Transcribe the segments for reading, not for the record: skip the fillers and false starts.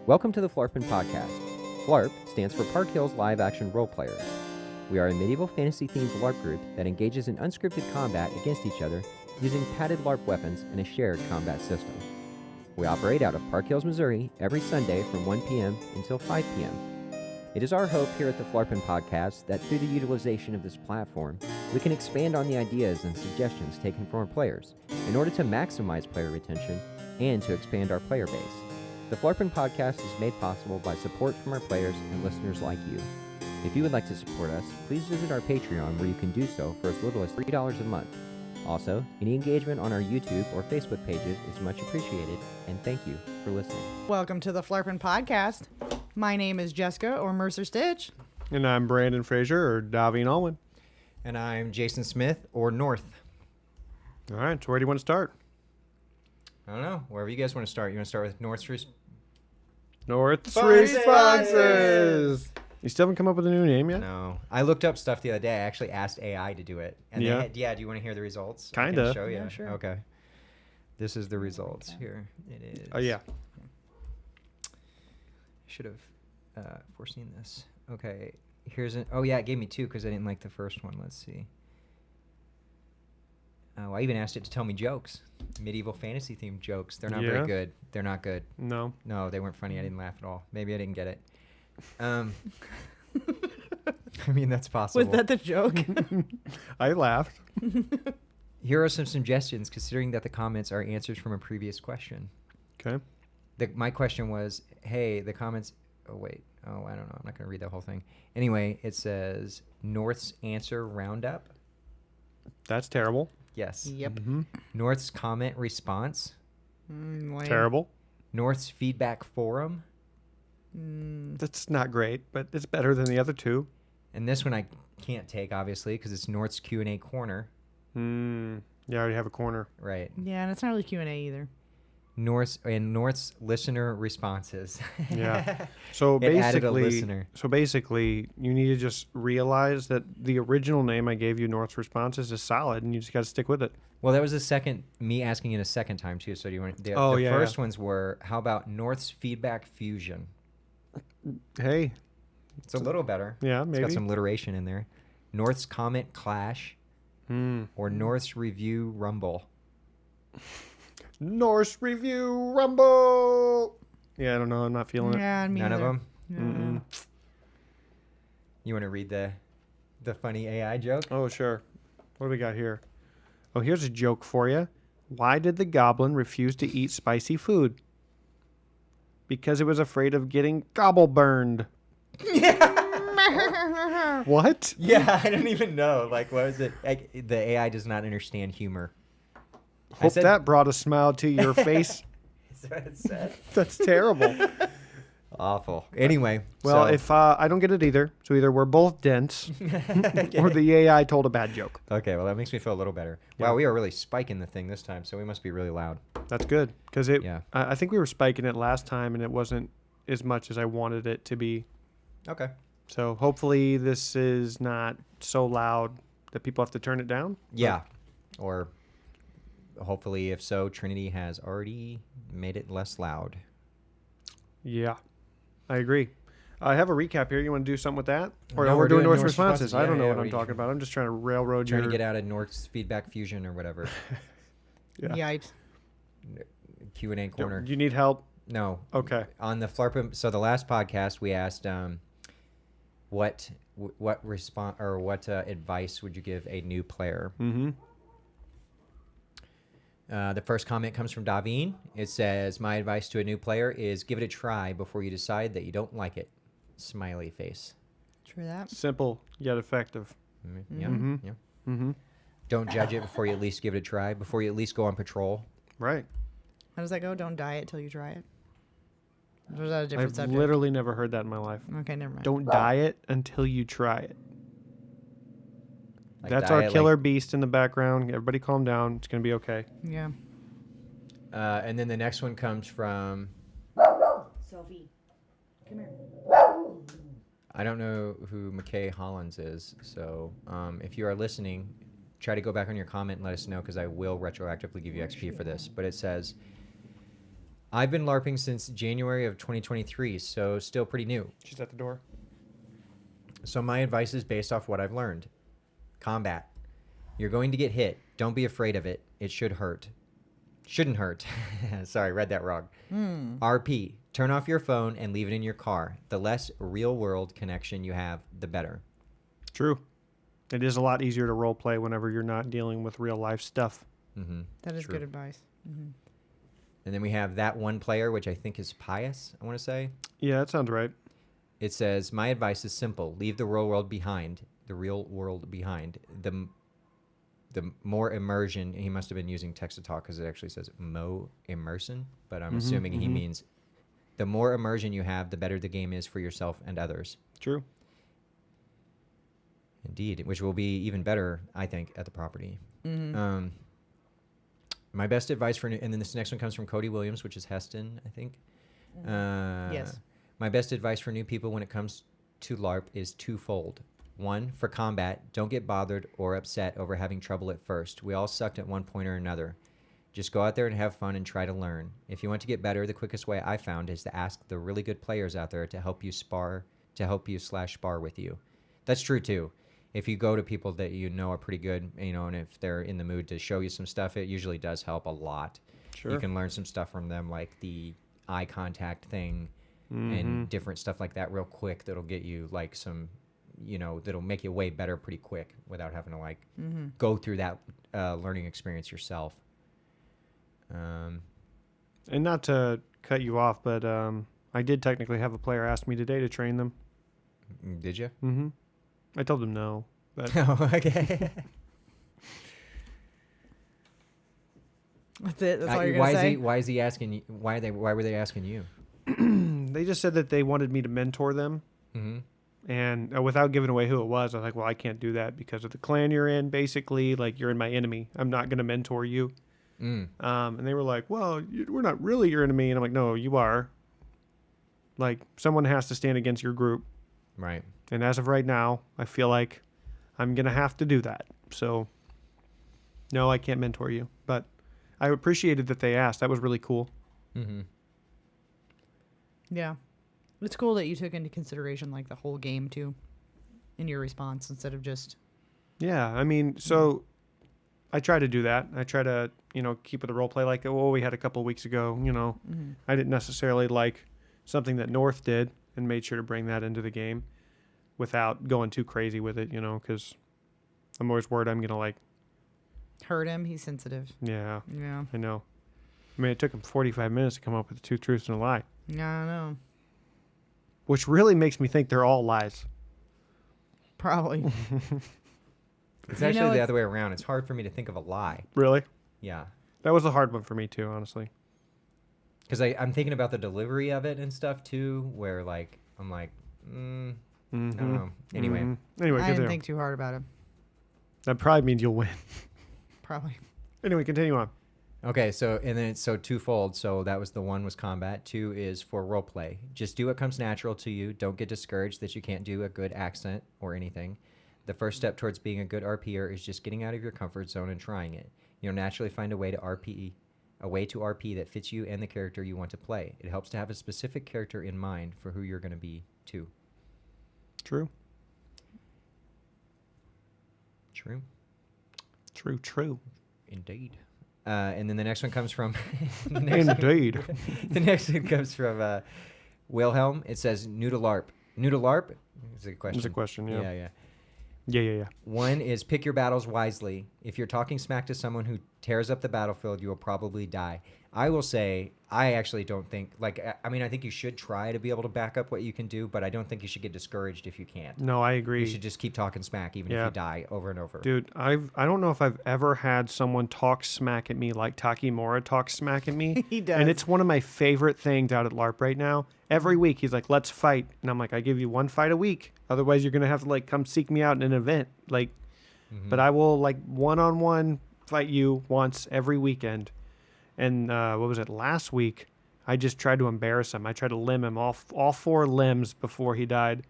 Welcome to the Phlarpin Podcast. Phlarp stands for Park Hills Live Action Role Players. We are a medieval fantasy-themed LARP group that engages in unscripted combat against each other using padded LARP weapons and a shared combat system. We operate out of Park Hills, Missouri every Sunday from 1 p.m. until 5 p.m. It is our hope here at the Phlarpin Podcast that through the utilization of this platform, we can expand on the ideas and suggestions taken from our players in order to maximize player retention and to expand our player base. The Phlarpin Podcast is made possible by support from our players and listeners like you. If you would like to support us, please visit our Patreon where you can do so for as little as $3 a month. Also, any engagement on our YouTube or Facebook pages is much appreciated, and thank you for listening. Welcome to the Phlarpin Podcast. My name is Jessica, or Mercer Stitch. And I'm Brandon Fraser, or Daveen Allwin. And I'm Jason Smith, or North. All right, so where do you want to start? I don't know. Wherever you guys want to start. You want to start with North's North's Responses! Responses! You still haven't come up with a new name yet? No. I looked up stuff the other day. I actually asked AI to do it. And Yeah. do you want to hear the results? Kinda. I can show you. Yeah, sure. Okay. This is the results. Here it is. Oh, yeah. Should have foreseen this. Okay. Here's an... Oh, yeah, it gave me two because I didn't like the first one. Let's see. Oh, I even asked it to tell me jokes. Medieval fantasy themed jokes. They're not Yeah? very good. They're not good. No. No, they weren't funny. I didn't laugh at all. Maybe I didn't get it. I mean, that's possible. Was that the joke? I laughed. Here are some suggestions, considering that the comments are answers from a previous question. Okay. My question was, hey, the comments... Oh, wait. Oh, I don't know. I'm not going to read the whole thing. Anyway, it says, North's answer roundup. That's terrible. Yes. Yep. Mm-hmm. North's comment response. Lame. Terrible. North's feedback forum. That's not great, but it's better than the other two. And this one I can't take, obviously, because it's North's Q&A corner. Yeah, I already have a corner. Right. Yeah, and it's not really Q&A either. North's listener responses. Yeah. So It added a basically, listener. You need to just realize that the original name I gave you, North's Responses, is solid, and you just got to stick with it. Well, that was me asking it a second time too. So do you want the Oh, yeah, first yeah. ones were, how about North's feedback fusion? Hey. It's a little better. Yeah, It's maybe. got some alliteration in there. North's comment clash or North's review rumble. Norse Review Rumble. Yeah, I don't know. I'm not feeling it. Yeah, me None of either. them. You want to read the funny AI joke? Oh, sure. What do we got here? Oh, here's a joke for you. Why did the goblin refuse to eat spicy food? Because it was afraid of getting gobble burned. What? Yeah, I don't even know. Like, what was it? Like, the AI does not understand humor. I Hope said- that brought a smile to your face. Is that what it said? That's terrible. Awful. Anyway. Well, so- if I don't get it either, so either we're both dense or the AI told a bad joke. Okay, well, that makes me feel a little better. Yeah. Wow, we are really spiking the thing this time, so we must be really loud. That's good because Yeah. I think we were spiking it last time and it wasn't as much as I wanted it to be. Okay. So hopefully this is not so loud that people have to turn it down. Yeah. Or hopefully, if so, Trinity has already made it less loud. Yeah, I agree. I have a recap here. You want to do something with that? Or No, we're doing North North's responses. responses. I don't know Yeah, what what I'm you- talking about. I'm just trying to railroad Trying your... to get out of North's feedback fusion or whatever. Yeah. Yipes. Q&A corner. Do you need help? No. Okay. On the Phlarpin, so the last podcast we asked, what advice would you give a new player? Mm-hmm. The first comment comes from Daveen. It says, my advice to a new player is give it a try before you decide that you don't like it. Smiley face. True that. Simple yet effective. Yeah. Mhm. Yeah. Mm-hmm. Don't judge it before you at least give it a try. Before you at least go on patrol. Right. How does that go? Don't diet till you try it. Or is that a different I've subject? literally never heard that in my life. Okay, never mind. Don't diet until you try it. Like That's our diet, killer beast in the background. Everybody calm down. It's going to be okay. Yeah. And then the next one comes from, Sophie, come here. I don't know who McKay Hollins is. So if you are listening, try to go back on your comment and let us know because I will retroactively give you XP for this. But it says, I've been LARPing since January of 2023, so still pretty new. She's at the door. So my advice is based off what I've learned. Combat. You're going to get hit. Don't be afraid of it. It should hurt. Shouldn't hurt. Sorry, read that wrong. RP. Turn off your phone and leave it in your car. The less real-world connection you have, the better. True. It is a lot easier to role play whenever you're not dealing with real life stuff. Mm-hmm. That is True. good advice. Mm-hmm. And then we have that one player, which I think is Pious, I want to say. Yeah, that sounds right. It says, my advice is simple. Leave the real world behind. The real world behind. The more immersion, he must have been using text-to-talk because it actually says mo immersion, but I'm assuming he means the more immersion you have, the better the game is for yourself and others. True. Indeed, which will be even better, I think, at the property. Mm-hmm. My best advice for, and then this next one comes from Cody Williams, which is Heston, I think. Yes. My best advice for new people when it comes to LARP is twofold. One, for combat, don't get bothered or upset over having trouble at first. We all sucked at one point or another. Just go out there and have fun and try to learn. If you want to get better, the quickest way I found is to ask the really good players out there to help you spar with you. That's true too. If you go to people that you know are pretty good, and if they're in the mood to show you some stuff, it usually does help a lot. Sure. You can learn some stuff from them, like the eye contact thing and different stuff like that real quick that'll get you like some, that'll make you way better pretty quick without having to go through that learning experience yourself. And not to cut you off, but I did technically have a player ask me today to train them. Did you? Mm-hmm. I told him no, but Oh, okay. That's it. That's all you're gonna say. Why is he asking you? Why were they asking you? they just said that they wanted me to mentor them. Mm-hmm. And without giving away who it was, I was like, well, I can't do that because of the clan you're in, basically. Like, you're in my enemy. I'm not going to mentor you. And they were like, well, we're not really your enemy. And I'm like, no, you are. Like, someone has to stand against your group. Right. And as of right now, I feel like I'm going to have to do that. So, no, I can't mentor you. But I appreciated that they asked. That was really cool. Mm-hmm. Yeah. It's cool that you took into consideration like the whole game too in your response instead of just Yeah, I mean, so I try to do that. I try to, keep with the role play like what we had a couple of weeks ago, I didn't necessarily like something that North did and made sure to bring that into the game without going too crazy with it, because I'm always worried I'm going to like hurt him. He's sensitive. Yeah, Yeah. I know. I mean, it took him 45 minutes to come up with the two truths and a lie, Yeah, I know. which really makes me think they're all lies. Probably. It's You actually know, the it's- other way around. It's hard for me to think of a lie. Really? Yeah. That was a hard one for me too, honestly. Because I'm thinking about the delivery of it and stuff too, where like, I'm like, I don't know. Anyway. Anyway, I continue. didn't think too hard about it. That probably means you'll win. Probably. Anyway, continue on. Okay, so and then it's twofold. So that was the one was combat. Two is for role play. Just do what comes natural to you. Don't get discouraged that you can't do a good accent or anything. The first step towards being a good RPer is just getting out of your comfort zone and trying it. You'll naturally find a way to RP that fits you and the character you want to play. It helps to have a specific character in mind for who you're going to be too. True. True. Indeed. And then the next one comes from... Indeed. The next one comes from Wilhelm. It says, new to LARP. New to LARP? It's a question. It's a question, yeah. Yeah. Yeah. One is pick your battles wisely. If you're talking smack to someone who tears up the battlefield, you will probably die. I will say, I actually don't think, I think you should try to be able to back up what you can do, but I don't think you should get discouraged if you can't. No, I agree. You should just keep talking smack even if Yeah. you die over and over. Dude, I don't know if I've ever had someone talk smack at me like Takimura talks smack at me. He does. And it's one of my favorite things out at LARP right now. Every week he's like, let's fight. And I'm like, I give you one fight a week. Otherwise you're going to have to come seek me out in an event. But I will one-on-one fight you once every weekend. And what was it, last week? I just tried to embarrass him. I tried to limb him all four limbs before he died.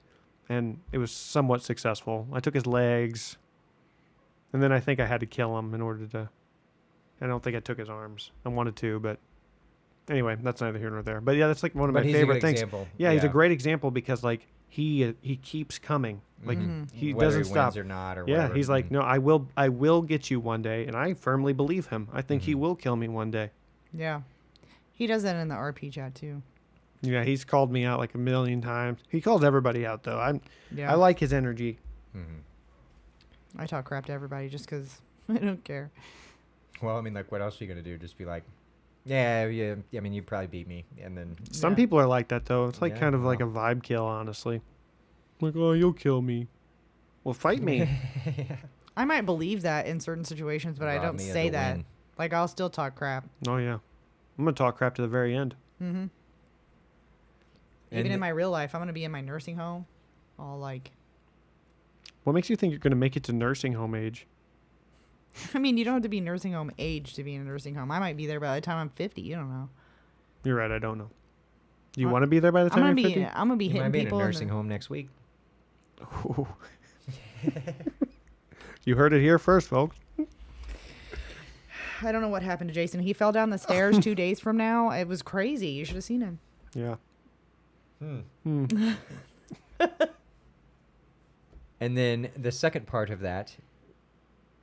And it was somewhat successful. I took his legs. And then I think I had to kill him in order to... I don't think I took his arms. I wanted to, but... Anyway, that's neither here nor there. But yeah, that's like one of But my he's a favorite good things. example. Yeah, he's a Yeah. great example because like he keeps coming. Like he Whether doesn't he stop. wins or not or Yeah, whatever. he's like, no, I will get you one day, and I firmly believe him. I think he will kill me one day. Yeah. He does that in the RP chat too. Yeah, he's called me out like a million times. He calls everybody out though. Yeah. I like his energy. I talk crap to everybody just because I don't care. Well, I mean, like, what else are you gonna do? Just be like, yeah. I mean, you probably beat me, and then Some Yeah. people are like that though. It's like Yeah, kind of like a well. vibe kill, honestly. Like, oh, you'll kill me. Well, fight me. I might believe that in certain situations, but I Rob don't me of say the that. win. Like, I'll still talk crap. Oh yeah, I'm gonna talk crap to the very end. Mm-hmm. And Even in my real life, I'm going to be in my nursing home. All like, What makes you think you're gonna make it to nursing home age? I mean, you don't have to be nursing home age to be in a nursing home. I might be there by the time I'm 50. You don't know. You're right. I don't know. Do you I- want to be there by the I'm time gonna you're be. 50? I'm gonna be You hitting might be in a people. in nursing the- home next week. You heard it here first, folks. I don't know what happened to Jason. He fell down the stairs 2 days from now. It was crazy. You should have seen him. Yeah. And then the second part of that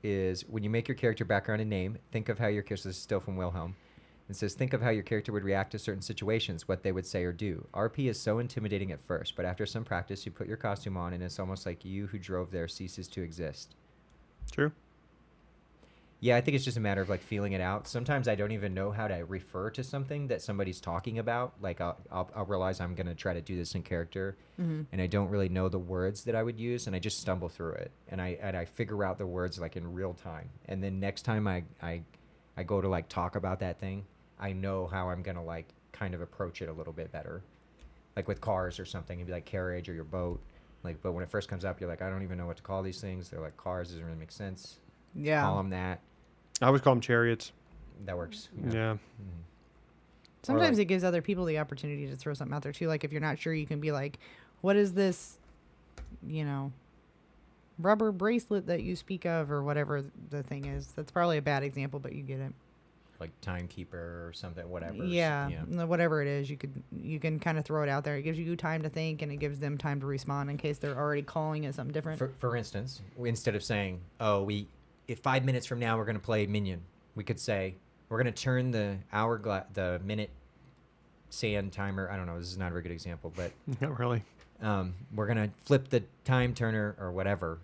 is when you make your character background and name, think of how your character, this is still from Wilhelm. It says, think of how your character would react to certain situations, what they would say or do. RP is so intimidating at first, but after some practice, you put your costume on and it's almost like you who drove there ceases to exist. True. Yeah, I think it's just a matter of like feeling it out. Sometimes I don't even know how to refer to something that somebody's talking about. Like I'll realize I'm gonna try to do this in character, and I don't really know the words that I would use, and I just stumble through it, and I figure out the words like in real time. And then next time I go to like talk about that thing, I know how I'm gonna like kind of approach it a little bit better. Like with cars or something, it'd be like carriage or your boat. Like, but when it first comes up, you're like, I don't even know what to call these things. They're like cars, doesn't really make sense. Yeah. Call them that. I always call them chariots. That works. Yeah. Sometimes like- it gives other people the opportunity to throw something out there too. Like if you're not sure, you can be like, "What is this? You know, rubber bracelet that you speak of, or whatever the thing is." That's probably a bad example, but you get it. Like timekeeper or something, whatever. Yeah, whatever it is, you can kind of throw it out there. It gives you time to think, and it gives them time to respond in case they're already calling it something different. For instance, instead of saying, "Oh, if 5 minutes from now we're going to play Minion," we could say, "We're going to turn the minute sand timer." I don't know. This is not a very good example, but Not really. we're going to flip the time turner or whatever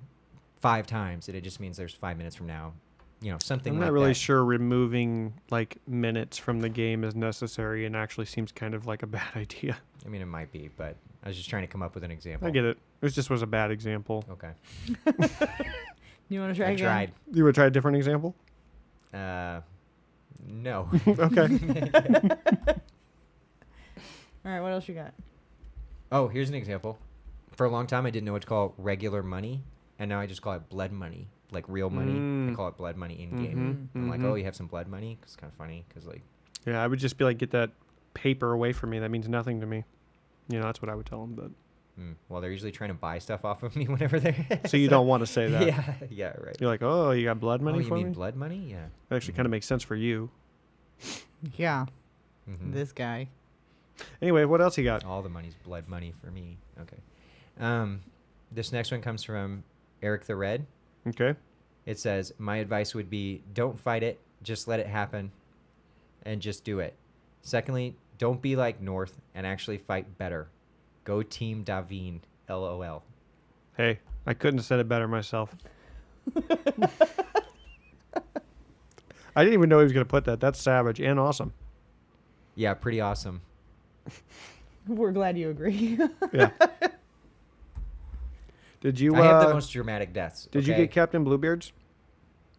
5 times, and it just means there's 5 minutes from now. You know, something I'm like not really that. sure removing like minutes from the game is necessary and actually seems kind of like a bad idea. I mean, it might be, but I was just trying to come up with an example. I get it. It just was a bad example. Okay. You want to try I again? tried. You would try a different example? No. Okay. All right, what else you got? Oh, here's an example. For a long time, I didn't know what to call regular money, and now I just call it blood money, like real money. I call it blood money in game. I'm like, oh, you have some blood money? It's kind of funny because like, Yeah, I would just be like, get that paper away from me. That means nothing to me. You know, that's what I would tell them. But well, they're usually trying to buy stuff off of me whenever they're. so you don't want to say that. Yeah, right. You're like, oh, you got blood Oh, money you for mean me? blood money? Yeah. That actually kind of makes sense for you. Yeah, Mhm. this guy. Anyway, what else you got? All the money's blood money for me. Okay. This next one comes from Eric the Red. Okay. It says, my advice would be don't fight it, just let it happen and just do it. Secondly, don't be like North and actually fight better. Go team Daveen, LOL. Hey, I couldn't have said it better myself. I didn't even know he was going to put that. That's savage and awesome. Yeah, pretty awesome. We're glad you agree. Yeah. Did you I have the most dramatic deaths. did you okay? get Captain Bluebeard's?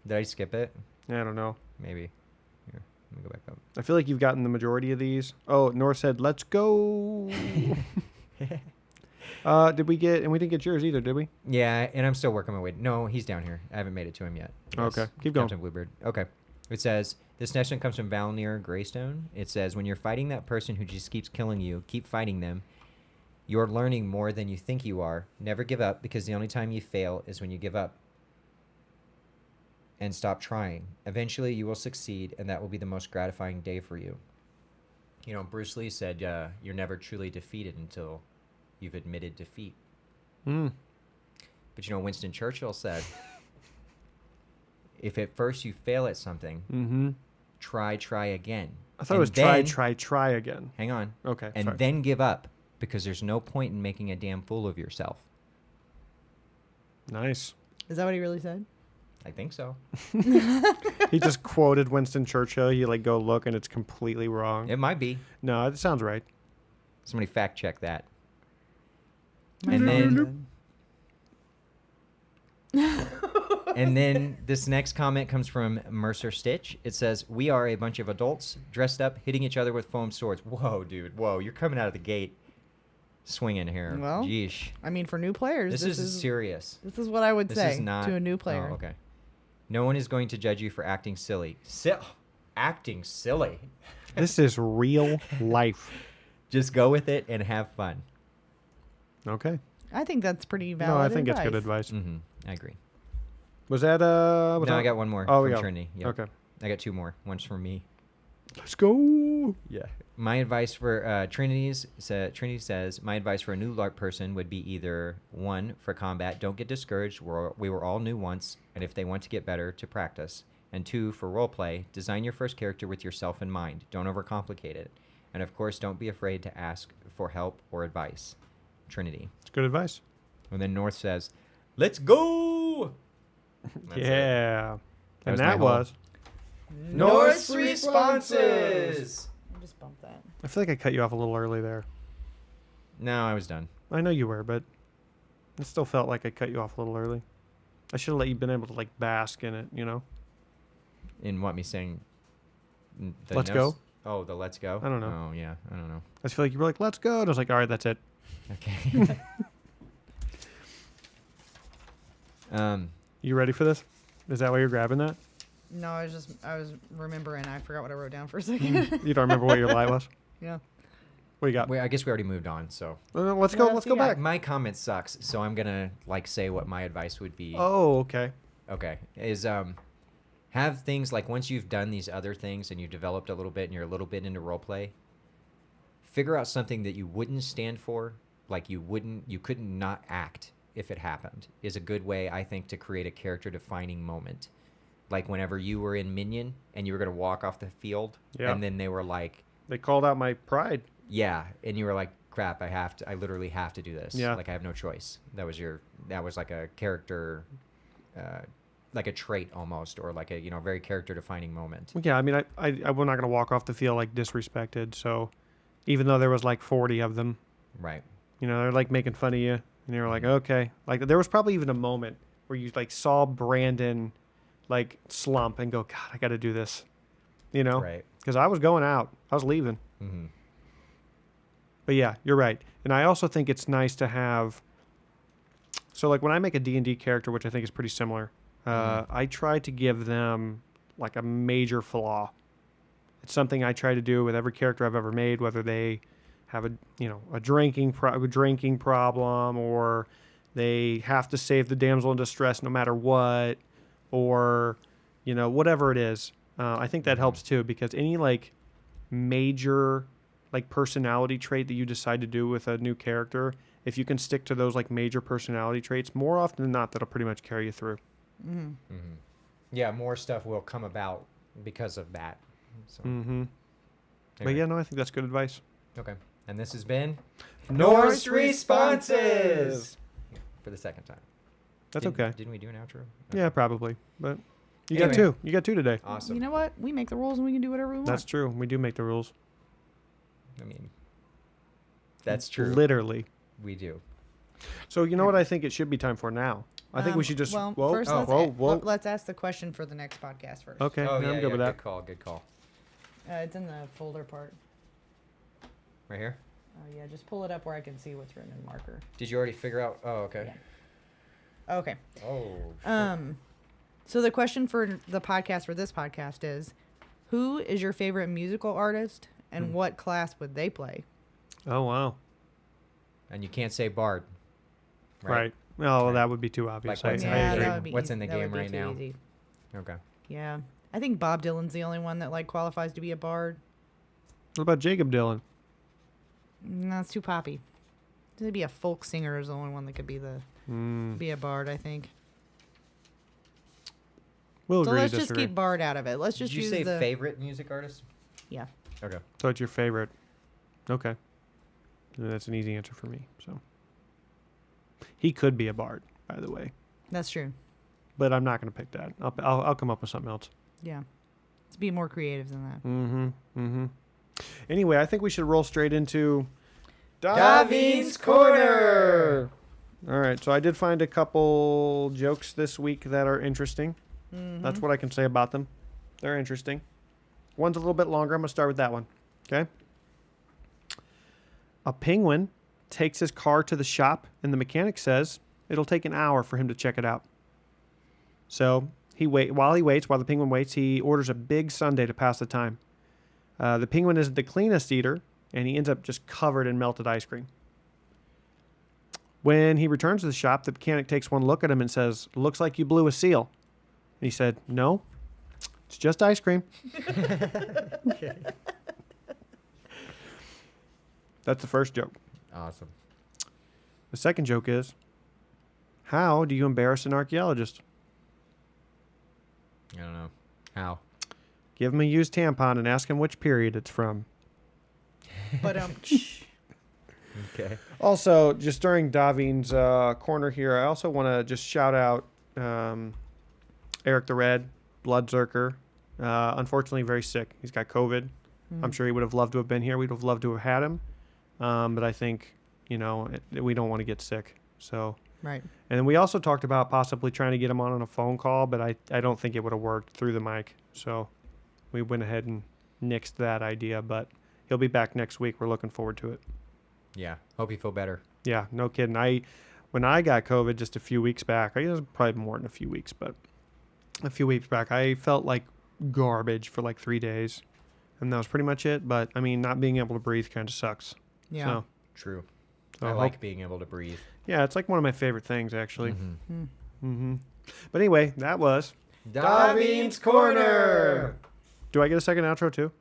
Did I skip it? I don't know. Maybe. Here, let me go back up. I feel like you've gotten the majority of these. Oh, North said, "Let's go." Did we get? And we didn't get yours either, did we? Yeah, and I'm still working my way. No, he's down here. I haven't made it to him yet. Okay, keep going. Captain Bluebird. Okay. It says, this next one comes from Valnir Greystone. It says, when you're fighting that person who just keeps killing you, keep fighting them. You're learning more than you think you are. Never give up, because the only time you fail is when you give up and stop trying. Eventually, you will succeed, and that will be the most gratifying day for you. You know, Bruce Lee said, "You're never truly defeated until you've admitted defeat." Mm. But you know, Winston Churchill said, "If at first you fail at something, Mm-hmm. try again." I thought it was try again. Hang on. Okay. And sorry. then give up, because there's no point in making a damn fool of yourself. Nice. Is that what he really said? I think so. He just quoted Winston Churchill. You like go look and it's completely wrong. It might be. No, it sounds right. Somebody fact check that. My And friend. And then this next comment comes from Mercer Stitch. It says, "We are a bunch of adults dressed up, hitting each other with foam swords." Whoa, dude. Whoa, you're coming out of the gate swinging here. Well, Jeesh. I mean, for new players, This is serious. This is what I would This say is not to a new player. Oh, okay. No one is going to judge you for acting silly. Acting silly. This is real life. Just go with it and have fun. Okay. I think that's pretty valid. No, I think it's advice. good advice. Mm-hmm. I agree. Was that No, I got one more Oh, from we got- Trinity. Yep. Okay. I got two more. One's from me. Let's go. Yeah. My advice for Trinity says, my advice for a new LARP person would be either, one, for combat, don't get discouraged. We were all new once, and if they want to get better, to practice. And two, for roleplay, design your first character with yourself in mind. Don't overcomplicate it. And of course, don't be afraid to ask for help or advice. Trinity. It's good advice. And then North says, let's go! That's it. Yeah. That was And my that whole- was. North's responses! I just bumped that. I feel like I cut you off a little early there. No, I was done. I know you were, but it still felt like I cut you off a little early. I should have let you been able to like bask in it, you know? In what, me saying? The Let's no- go? Oh, the let's go? I don't know. Oh, yeah. I don't know. I just feel like you were like, let's go. And I was like, all right, that's it. Okay. You ready for this? Is that why you're grabbing that? No, I was remembering. I forgot what I wrote down for a second. You don't remember what your lie was? Yeah. What you got? Wait, I guess we already moved on, so. Let's What go. else Let's you go got? back. My comment sucks, so I'm going to, like, say what my advice would be. Oh, okay. Okay. Is, have things, like, once you've done these other things and you've developed a little bit and you're a little bit into roleplay, figure out something that you wouldn't stand for, like you couldn't not act if it happened, is a good way, I think, to create a character-defining moment. Like whenever you were in Minion and you were going to walk off the field, Yeah. and then they were like, They called out my pride. yeah, and you were like, crap, I literally have to do this. Yeah. Like I have no choice. That was like a character, like a trait almost, or like a, very character-defining moment. Yeah, I mean, I'm not going to walk off the field like disrespected. So even though there was like 40 of them, Right. they're like making fun of you. And you're like, okay. Like there was probably even a moment where you like saw Brandon like slump and go, God, I got to do this, Right. because I was going out. I was leaving. Mm-hmm. But yeah, you're right. And I also think it's nice to have, so like when I make a D&D character, which I think is pretty similar, I try to give them like a major flaw. It's something I try to do with every character I've ever made, whether they have a drinking problem, or they have to save the damsel in distress no matter what, or whatever it is. I think that helps too, because any like major like personality trait that you decide to do with a new character, if you can stick to those like major personality traits, more often than not, that'll pretty much carry you through. Mm-hmm. Mm-hmm. Yeah, more stuff will come about because of that. So, Mm-hmm. But anyway. yeah, no, I think that's good advice. Okay. And this has been North's Responses for the second time. That's Didn't- okay. Didn't we do an outro? Yeah, probably. But you Anyway. got two. You got two today. Awesome. You know what? We make the rules and we can do whatever we want. That's true. We do make the rules. I mean, that's true. Literally. We do. So you know what I think it should be time for now? I think we should just. Well, whoa, first whoa. let's ask the question for the next podcast first. Okay, Oh, yeah, yeah, I'm good with that. Good call. Good call. It's in the folder part. Right here. Oh yeah, just pull it up where I can see what's written in marker. Did you already figure out? Oh, okay. Okay. Oh. So the question for the podcast for this podcast is, who is your favorite musical artist and what class would they play? Oh wow. And you can't say Bard. Right. Well, that would be too obvious. Like what's I in the agree. game? that would be What's in the that would game be right too now? What about Jacob Dylan? No, it's too poppy. Maybe a folk singer is the only one that could be be a bard, I think. We'll So agree let's to just disagree. keep bard out of it. Let's just Did you use say the favorite music artist? Yeah. Okay. So it's your favorite. Okay. That's an easy answer for me. So he could be a bard, by the way, That's true. but I'm not going to pick that. I'll come up with something else. Yeah. Let's be more creative than that. Mm-hmm. Anyway, I think we should roll straight into Daveen's Corner. All right. So I did find a couple jokes this week that are interesting. Mm-hmm. That's what I can say about them. They're interesting. One's a little bit longer. I'm going to start with that one. Okay. A penguin takes his car to the shop, and the mechanic says it'll take an hour for him to check it out. So while the penguin waits, he orders a big sundae to pass the time. The penguin isn't the cleanest eater, and he ends up just covered in melted ice cream. When he returns to the shop, the mechanic takes one look at him and says, "Looks like you blew a seal." And he said, "No, it's just ice cream." That's the first joke. Awesome. The second joke is, how do you embarrass an archaeologist? I don't know. How? Give him a used tampon and ask him which period it's from. But Okay. Also, just during Daveen's corner here, I also want to just shout out Eric the Red, Bloodzerker. Unfortunately, very sick. He's got COVID. I'm sure he would have loved to have been here. We'd have loved to have had him. But I think, we don't want to get sick. So, right. and then we also talked about possibly trying to get him on a phone call, but I don't think it would have worked through the mic. So we went ahead and nixed that idea, but he'll be back next week. We're looking forward to it. Yeah. Hope you feel better. Yeah, no kidding. When I got COVID just a few weeks back, I guess probably more than a few weeks, but a few weeks back, I felt like garbage for like 3 days. And that was pretty much it. But I mean, not being able to breathe kind of sucks. Yeah. So, True. so I hope- like being able to breathe. Yeah, it's like one of my favorite things, actually. Mm-hmm. But anyway, that was. Daveen's Corner. Do I get a second outro too?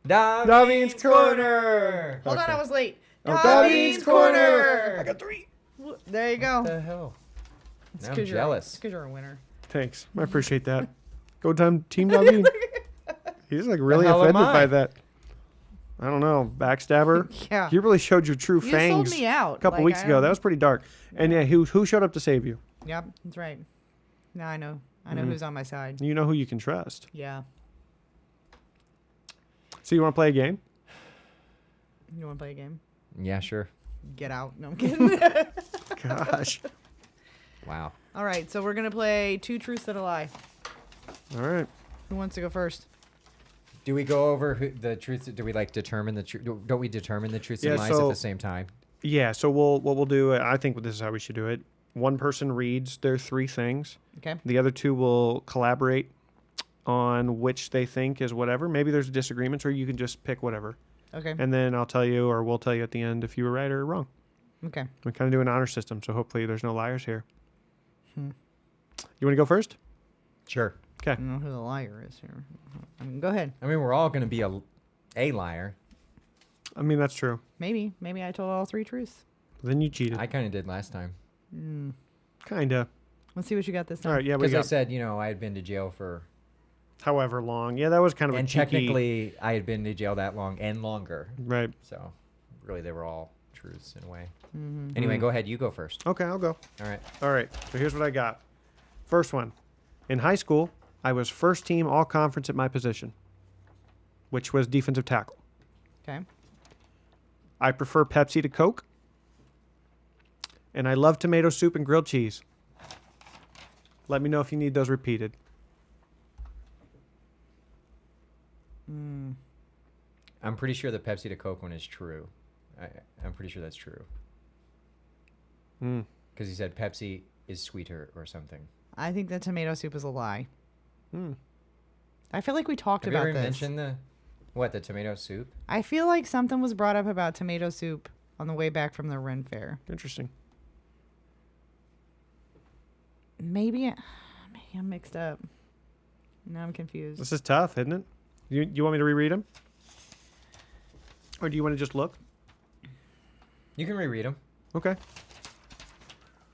Daveen's Corner. Hold on, I was late. Oh, Daveen's Corner. I got 3. There you go. What the hell? It's Now I'm 'cause you're- jealous. It's because you're a winner. Thanks. I appreciate that. Go Team Daveen. He's like really hell am offended I? by that. I don't know. Backstabber. Yeah. You really showed your true You fangs sold me out. a couple Like, weeks I ago. don't- That was pretty dark. And yeah, who showed up to save you? Yep, that's right. Now I know. I know who's on my side. You know who you can trust. Yeah. So you want to play a game? You want to play a game? Yeah, sure. Get out. No, I'm kidding. Gosh. Wow. All right, so we're going to play 2 truths and a lie. All right. Who wants to go first? Do we go over the truths? Do we determine the truth? Don't we determine the truths and Yeah, lies at so- the same time? Yeah. So what we'll do. I think this is how we should do it. One person reads their 3 things. Okay. The other 2 will collaborate on which they think is whatever. Maybe there's disagreements, or you can just pick whatever. Okay. And then I'll tell you, or we'll tell you at the end if you were right or wrong. Okay. We kind of do an honor system, so hopefully there's no liars here. You want to go first? Sure. Okay. I don't know who the liar is here. I mean, go ahead. I mean, we're all going to be a liar. I mean, that's true. Maybe I told all 3 truths. Then you cheated. I kind of did last time. Kind of. Let's see what you got this time. All right. Yeah, we Because I got said, I had been to jail for... however long. Yeah, that was kind of And a cheeky. technically, I had been to jail that long and longer. Right. So, really, they were all truths in a way. Mm-hmm. Anyway, go ahead. You go first. Okay, I'll go. All right. All right. So here's what I got. First one. In high school, I was first team all conference at my position, which was defensive tackle. Okay. I prefer Pepsi to Coke. And I love tomato soup and grilled cheese. Let me know if you need those repeated. I'm pretty sure the Pepsi to Coke one is true. I'm pretty sure that's true. Because he said Pepsi is sweeter or something. I think the tomato soup is a lie. I feel like we talked Have you about ever this. mentioned the tomato soup? I feel like something was brought up about tomato soup on the way back from the Ren Fair. Interesting. Maybe I'm mixed up. Now I'm confused. This is tough, isn't it? You want me to reread them? Or do you want to just look? You can reread them. Okay.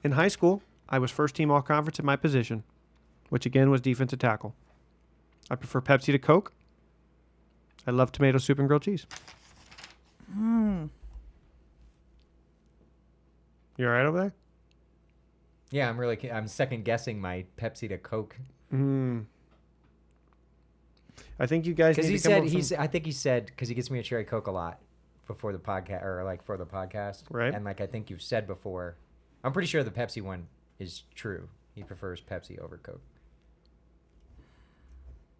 In high school, I was first team all-conference at my position, which again was defensive tackle. I prefer Pepsi to Coke. I love tomato soup and grilled cheese. Mm. You all right over there? Yeah, I'm second guessing my Pepsi to Coke. I think you guys Because need he to come said up with some- I think he said because he gets me a cherry Coke a lot before the podcast or like for the podcast, Right. And like I think you've said before, I'm pretty sure the Pepsi one is true. He prefers Pepsi over Coke.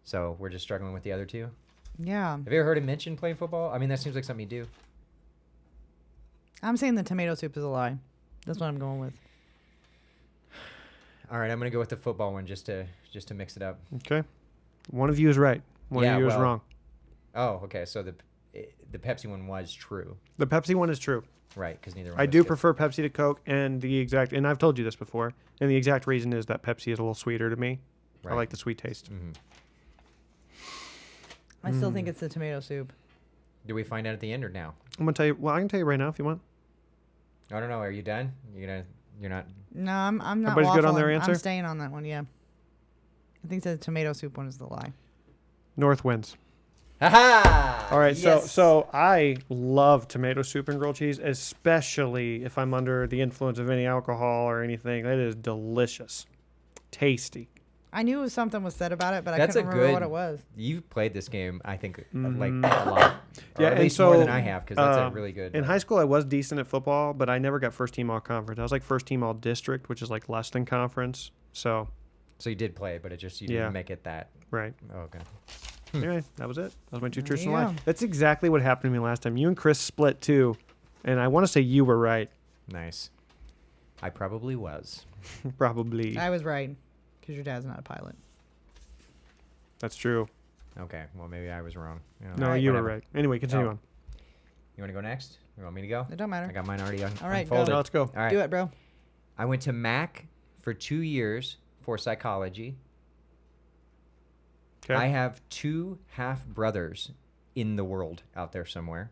So we're just struggling with the other two. Yeah. Have you ever heard him mention playing football? I mean, that seems like something you do. I'm saying the tomato soup is a lie. That's what I'm going with. All right, I'm gonna go with the football one just to mix it up. Okay. One of you is right. One Yeah, of you is well- wrong. Oh, okay. So the Pepsi one was true, The Pepsi one is true. right? Because neither one. I of us do get- prefer Pepsi to Coke, and and I've told you this before, and the exact reason is that Pepsi is a little sweeter to me. I Right. like the sweet taste. Mhm. I still think it's the tomato soup. Do we find out at the end or now? I'm gonna tell you. Well, I can tell you right now if you want. I don't know. Are you done? You're not. No, I'm not. Everybody's good on their waffling. answer? I'm staying on that one. Yeah. I think the tomato soup one is the lie. North wins. Ha! All right, Yes. so I love tomato soup and grilled cheese, especially if I'm under the influence of any alcohol or anything. It is delicious, tasty. I knew something was said about it, but I That's couldn't a remember good- what it was. You've played this game, I think, like Mhm. a lot. Or Yeah, at and least more than so, I have, because that's a really good. In high school, I was decent at football, but I never got first team all conference. I was like first team all district, which is like less than conference. So, So you did play, but you Yeah. didn't make it that. right. Oh, okay. Anyway, that was it. That was my two There truths you and a lie. go. That's exactly what happened to me last time. You and Chris split too, and I want to say you were right. Nice. I probably was. Probably. I was right, because your dad's not a pilot. That's true. Okay. Well, maybe I was wrong. No, you were right. Anyway, continue Oh. on. You want to go next? You want me to go? It don't matter. I got mine already All right, go. unfolded. No, let's go. All right. Do it, bro. I went to Mac for 2 years for psychology. Okay. I have 2 half brothers in the world out there somewhere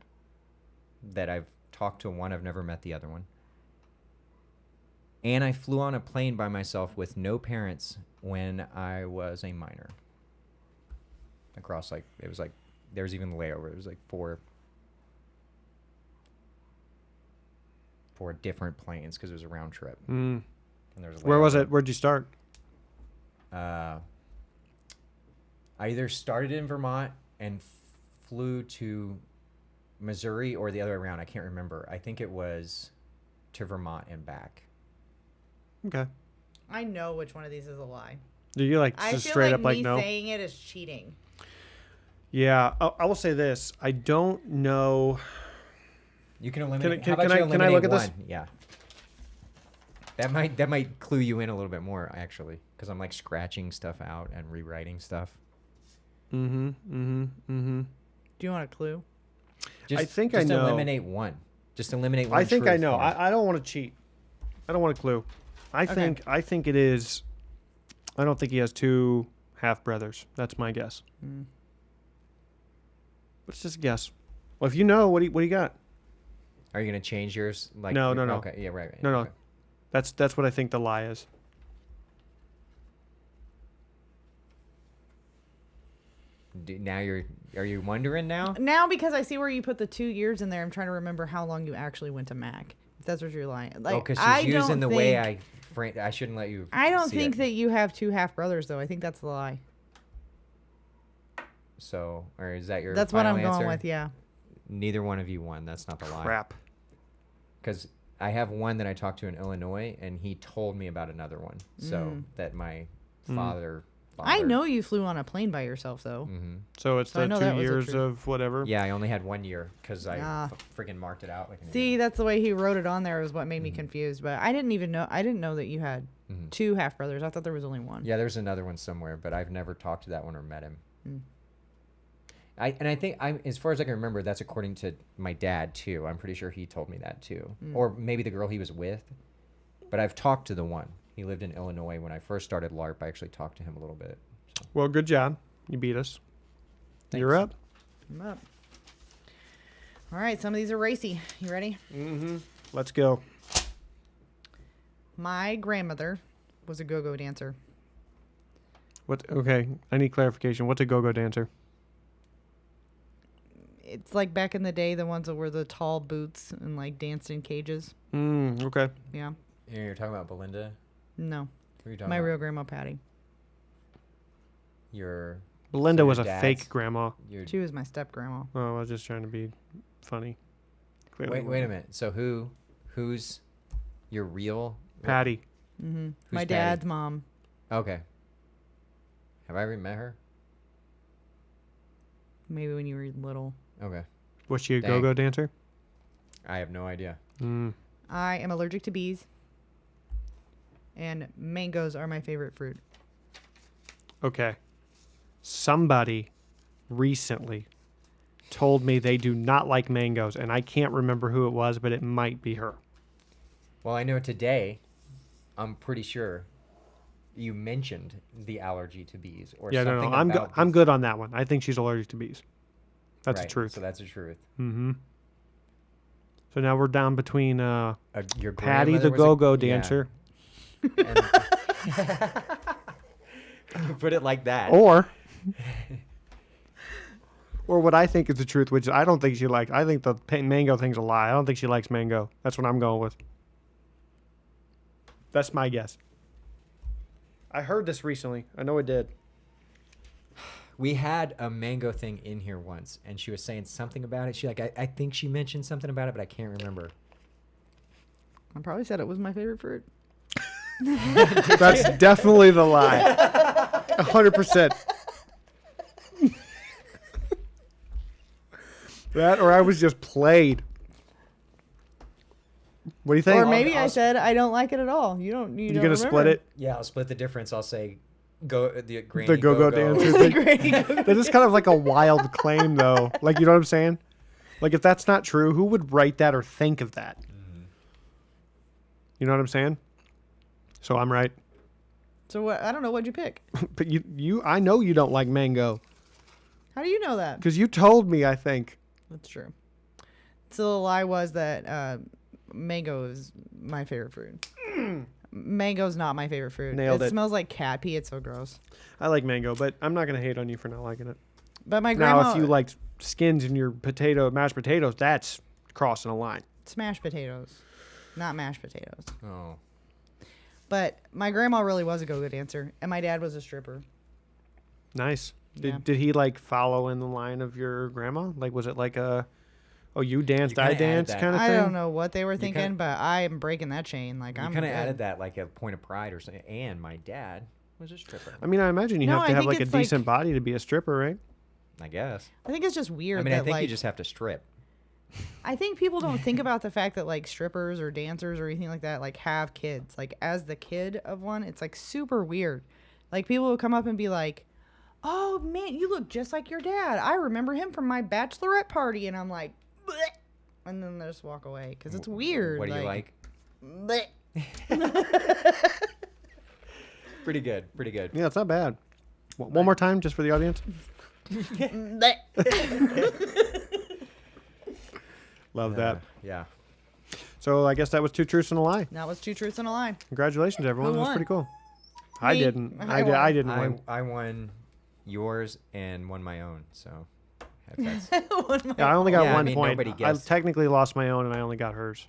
that I've talked to one. I've never met the other one. And I flew on a plane by myself with no parents when I was a minor. Across there was even a layover. It was like four different planes because it was a round trip. Mm. And there was a Where was layover. it? Where'd you start? I either started in Vermont and flew to Missouri or the other way around. I can't remember. I think it was to Vermont and back. Okay. I know which one of these is a lie. Do you like I just feel straight like up like me no? saying it is cheating. Yeah, I will say this. I don't know. You can eliminate. Can how about I- you can I eliminate look at this? one? Yeah. That might clue you in a little bit more actually, because I'm like scratching stuff out and rewriting stuff. Do you want a clue? Just, think I just know. eliminate one. Just eliminate one. I think I truth know. for me. I don't want to cheat. I don't want a clue. I think it is. I don't think he has 2 half brothers. That's my guess. Mm. It's just a guess. Well, if you know, what do you got? Are you gonna change yours? Like No. Okay. Yeah. Right. No. Okay. That's what I think the lie is. Now are you wondering now? Now, because I see where you put the 2 years in there, I'm trying to remember how long you actually went to Mac. If that's what you're lying. Like, Oh, because I she's don't using the think, way I shouldn't let you. I don't see think it. that you have 2 half brothers, though. I think that's the lie. So, or is that your? That's what final I'm going answer? with. Yeah. Neither one of you won. That's not the lie. Crap. Because I have one that I talked to in Illinois, and he told me about another one. So that my father. I know you flew on a plane by yourself, though. Mm-hmm. So it's So I the know 2 that was the years truth. of whatever. Yeah, I only had 1 year because I Ah. freaking marked it out. Like an See, idiot. that's the way he wrote it on there is what made me confused. But I didn't even know. I didn't know that you had 2 half brothers. I thought there was only one. Yeah, there's another one somewhere, but I've never talked to that one or met him. Mm. I think as far as I can remember, that's according to my dad too. I'm pretty sure he told me that too, or maybe the girl he was with. But I've talked to the one. He lived in Illinois when I first started LARP. I actually talked to him a little bit. So. Well, good job. You beat us. You're up. I'm up. All right, some of these are racy. You ready? Mm-hmm. Let's go. My grandmother was a go-go dancer. What? Okay, I need clarification. What's a go-go dancer? It's like back in the day, the ones that were the tall boots and like danced in cages. Okay. Yeah. You're talking about Belinda? No. Who are you talking My about? real grandma Patty. Your Belinda so was your a dad's- fake grandma. Your, She was my step grandma. Oh, I was just trying to be funny. Clearly wait a minute. So who's your real Patty. Mm-hmm. Who's My Patty? dad's mom. Okay. Have I ever met her? Maybe when you were little. Okay. Was she a Dang. go-go dancer? I have no idea. I am allergic to bees. And mangoes are my favorite fruit. Okay. Somebody recently told me they do not like mangoes, and I can't remember who it was, but it might be her. Well, I know today, I'm pretty sure you mentioned the allergy to bees or Yeah, something no. I'm about I'm bees. good on that one. I think she's allergic to bees. That's Right, the truth. So that's the truth. Mm-hmm. So now we're down between Your Patty grandmother the was a- go-go yeah. dancer And- You put it like that. or what I think is the truth, which I don't think she likes. I think the mango thing's a lie. I don't think she likes mango. That's what I'm going with. That's my guess. I heard this recently. I know I did. We had a mango thing in here once, and she was saying something about it. She I think she mentioned something about it, but I can't remember. I probably said it was my favorite fruit. That's definitely the lie. 100%. That or I was just played. What do you think? Or maybe I'll I said I don't like it at all. You don't. You gonna split it? Yeah, I'll split the difference. I'll say the granny The go-go dancer thing. Granny That is kind of like a wild claim, though. Like, you know what I'm saying? Like, if that's not true, who would write that or think of that? You know what I'm saying? So I'm right. So what? I don't know. What'd you pick? But I know you don't like mango How do you know that? because you told me. I think. That's true. So the lie was that mango is my favorite fruit. Mango's not my favorite fruit. Nailed it. It smells like cat pee. It's so gross. I like mango, but I'm not gonna hate on you for not liking it. But my grandma Now, if you like skins in your mashed potatoes, that's crossing a line. smashed potatoes, not mashed potatoes. Oh, But my grandma really was a go-go dancer, and my dad was a stripper. Nice. Yeah. Did he like follow in the line of your grandma? Like, was it like you danced, You I kinda added danced that. kind of I thing? don't know what they were thinking, kinda- but I am breaking that chain. Like you I'm kind of good. added that like a point of pride or something. And my dad was a stripper. I mean, I imagine you No, have to I have think like a it's, like- decent body to be a stripper, right? I guess. I think it's just weird I mean, that I think like you just have to strip. I think people don't think about the fact that like strippers or dancers or anything like that like have kids. Like as the kid of one, it's like super weird. Like people will come up and be like, "Oh man, you look just like your dad. I remember him from my bachelorette party." And I'm like, "Bleh," and then they just walk away because it's weird. What do you like? "Bleh." Pretty good. Pretty good. Yeah, it's not bad. One more time, just for the audience. Bleh. Love that. Yeah. So I guess that was 2 truths and a lie. That was 2 truths and a lie. Congratulations, everyone. Who That was won? pretty cool. I Me. didn't. I I won. didn't win. I won yours and won my own. So that's Yeah, I only got Yeah, I 1 mean, point. nobody I guessed. technically lost my own, and I only got hers.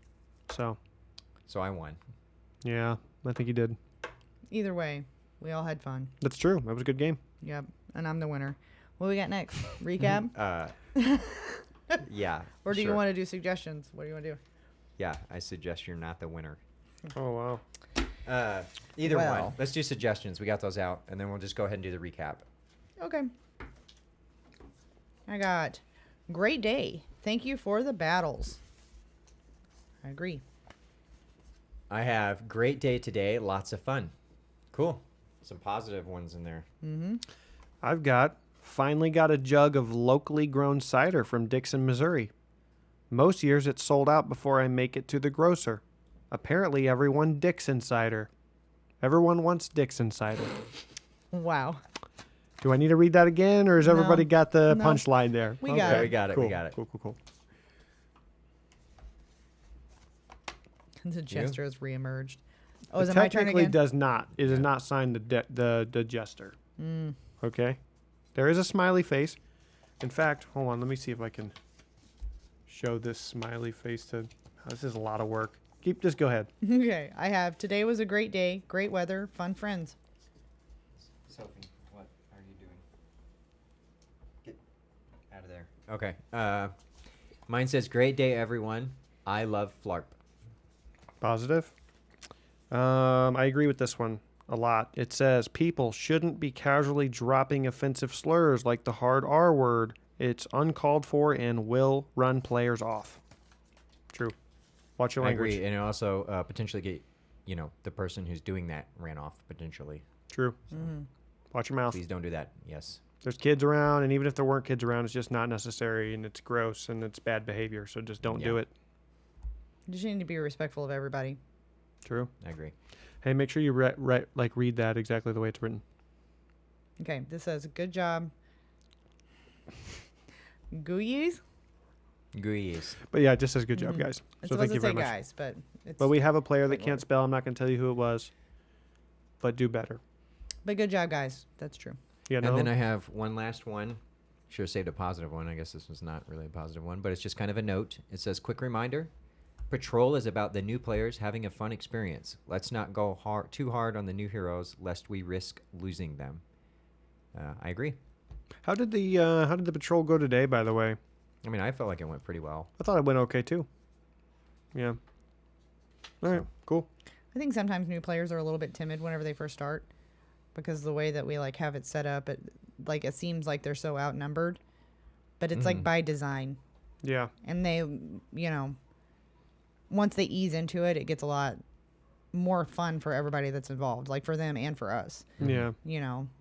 So so I won. yeah, I think you did. Either way, we all had fun. That's true. That was a good game. Yep, and I'm the winner. What we got next? Recap? Yeah. Or do you sure. want to do suggestions? What do you want to do? Yeah, I suggest you're not the winner. Oh wow. Either Well. one. Let's do suggestions. We got those out, and then we'll just go ahead and do the recap. Okay. I got great day. Thank you for the battles. I agree. I have great day today. Lots of fun. Cool. Some positive ones in there. I've finally got a jug of locally grown cider from Dixon, Missouri. Most years it's sold out before I make it to the grocer. Apparently everyone Dixon cider. Everyone wants Dixon cider. Wow. Do I need to read that again, or has No. everybody got the No. punchline there? We got it. We got it. Cool. We got it. Cool. The jester has reemerged. Oh, is it my turn technically again? does not. It does not sign the jester. Okay. There is a smiley face. In fact, hold on. Let me see if I can show this smiley face to. This is a lot of work. Just go ahead. Okay, I have. Today was a great day, great weather, fun friends. Sophie, what are you doing? Get out of there. Okay. Mine says, "Great day, everyone. I love Phlarp." Positive. I agree with this one a lot. It says people shouldn't be casually dropping offensive slurs like the hard R word. It's uncalled for and will run players off. True. Watch your I language. agree, and it also potentially get, the person who's doing that ran off potentially. True. Mm-hmm. Watch your mouth. Please don't do that. Yes. There's kids around, and even if there weren't kids around, it's just not necessary, and it's gross, and it's bad behavior. So just don't do it. You just need to be respectful of everybody. True. I agree. Hey, make sure you read that exactly the way it's written. Okay, this says, good job. Gooyies? Agrees. But yeah, it just says good job, guys. It's So supposed thank to you say very much. guys, but it's... But we have a player that Good can't Lord. spell. I'm not going to tell you who it was. But do better. But good job, guys. That's true. Yeah, no. And then I have one last one. Should have saved a positive one. I guess this was not really a positive one, but it's just kind of a note. It says, quick reminder, Patrol is about the new players having a fun experience. Let's not go too hard on the new heroes, lest we risk losing them. I agree. How did the patrol go today, by the way? I mean, I felt like it went pretty well. I thought it went okay, too. Yeah. All right, So- cool. I think sometimes new players are a little bit timid whenever they first start because the way that we have it set up, it seems like they're so outnumbered, but it's by design. Yeah. And they, once they ease into it, it gets a lot more fun for everybody that's involved, like for them and for us, Yeah.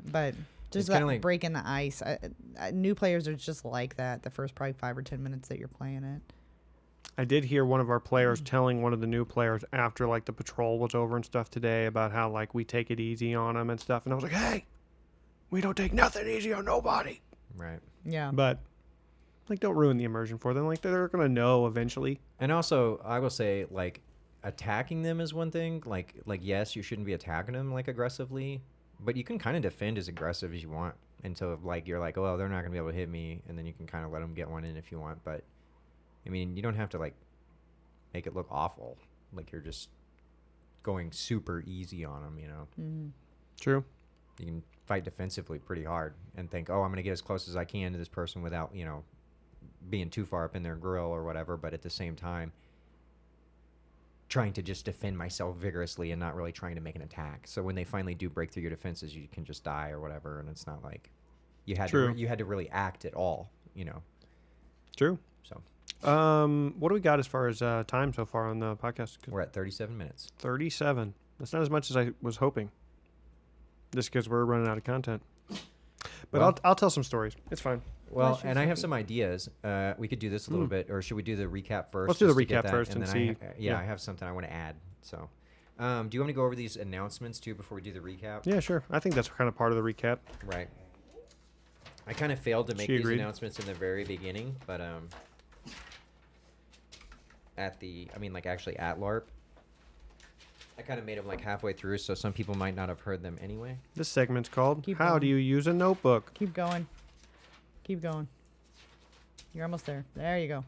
but just It's kinda that like- breaking the ice. New players are just like that the first probably 5 or 10 minutes that you're playing it. I did hear one of our players telling one of the new players after the patrol was over and stuff today about how we take it easy on them and stuff. And I was like, hey, we don't take nothing easy on nobody. Right. Yeah. But don't ruin the immersion for them. They're gonna know eventually. And also, I will say, attacking them is one thing. Yes, you shouldn't be attacking them, aggressively. But you can kind of defend as aggressive as you want until, you're like, oh, well, they're not going to be able to hit me. And then you can kind of let them get one in if you want. But, I mean, you don't have to, make it look awful. You're just going super easy on them, Mm-hmm. True. You can fight defensively pretty hard and think, oh, I'm going to get as close as I can to this person without, being too far up in their grill or whatever. But at the same time, trying to just defend myself vigorously and not really trying to make an attack. So when they finally do break through your defenses, you can just die or whatever, and it's not like you had True. you had to really act at all, True. So What do we got as far as time so far on the podcast? we're at 37 minutes. 37. That's not as much as I was hoping. Just because we're running out of content. But Well- I'll tell some stories. It's fine. Well, Bless you, and I have Sophie. some ideas. We could do this a little bit, or should we do the recap first? Let's do the just to get recap that, first and then see- yeah, I have something I want to add. So, do you want me to go over these announcements too before we do the recap? Yeah, sure. I think that's kind of part of the recap. Right. I kind of failed to make She these agreed. announcements in the very beginning, but actually at LARP, I kind of made them halfway through, so some people might not have heard them anyway. This segment's called Keep How going. Do You Use a Notebook? Keep going. Keep going. You're almost there. There you go.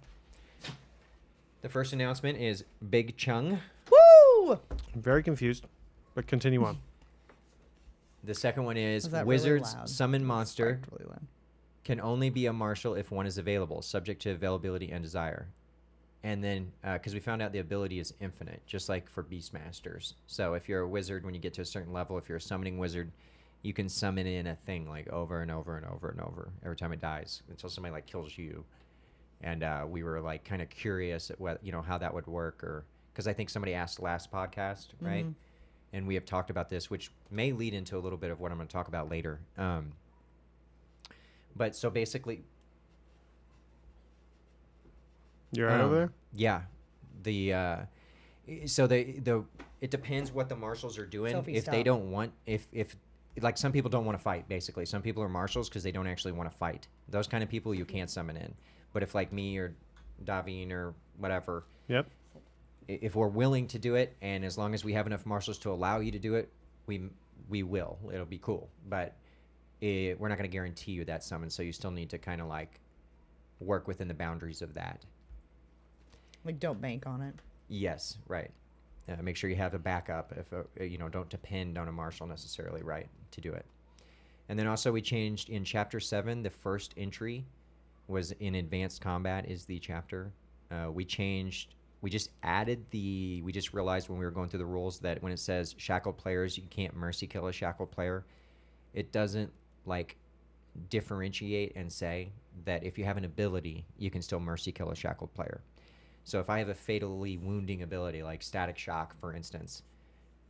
The first announcement is Big Chung. Woo! I'm very confused, but continue on. The second one is Was that really Wizards loud? Summon Monster Spiked really loud. can only be a marshal if one is available, subject to availability and desire. And then, because we found out the ability is infinite, just like for Beastmasters. So if you're a wizard, when you get to a certain level, if you're a summoning wizard, you can summon in a thing over and over and over and over every time it dies until somebody kills you. And we were kind of curious at what how that would work, or because I think somebody asked last podcast, right? And we have talked about this, which may lead into a little bit of what I'm going to talk about later. But so basically, You're right over there? yeah, it depends what the marshals are doing. Sophie, if they stop. don't want, if some people don't want to fight, basically, some people are marshals because they don't actually want to fight. Those kind of people you can't summon in. But if me or Daveen or whatever, Yep. if we're willing to do it, and as long as we have enough marshals to allow you to do it, we will. It'll be cool. But we're not going to guarantee you that summon, so you still need to kind of like work within the boundaries of that. Like, don't bank on it. Yes, right. Make sure you have a backup. If don't depend on a marshal necessarily, right, to do it. And then also we changed in Chapter 7. The first entry was in Advanced Combat is the chapter. We just realized when we were going through the rules that when it says shackled players, you can't mercy kill a shackled player. It doesn't like differentiate and say that if you have an ability, you can still mercy kill a shackled player. So if I have a fatally wounding ability, like Static Shock, for instance,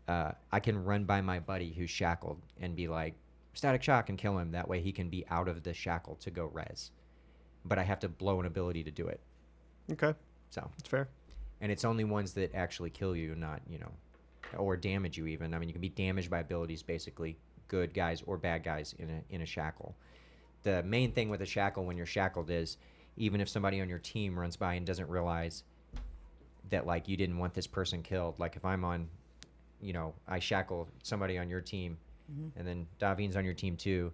I can run by my buddy who's shackled and be like, Static Shock, and kill him. That way he can be out of the shackle to go res. But I have to blow an ability to do it. Okay. So That's fair. And it's only ones that actually kill you, not, or damage you even. I mean, you can be damaged by abilities, basically, good guys or bad guys in a shackle. The main thing with a shackle when you're shackled is even if somebody on your team runs by and doesn't realize that, like, you didn't want this person killed. Like, if I'm on, I shackle somebody on your team, and then Daveen's on your team too,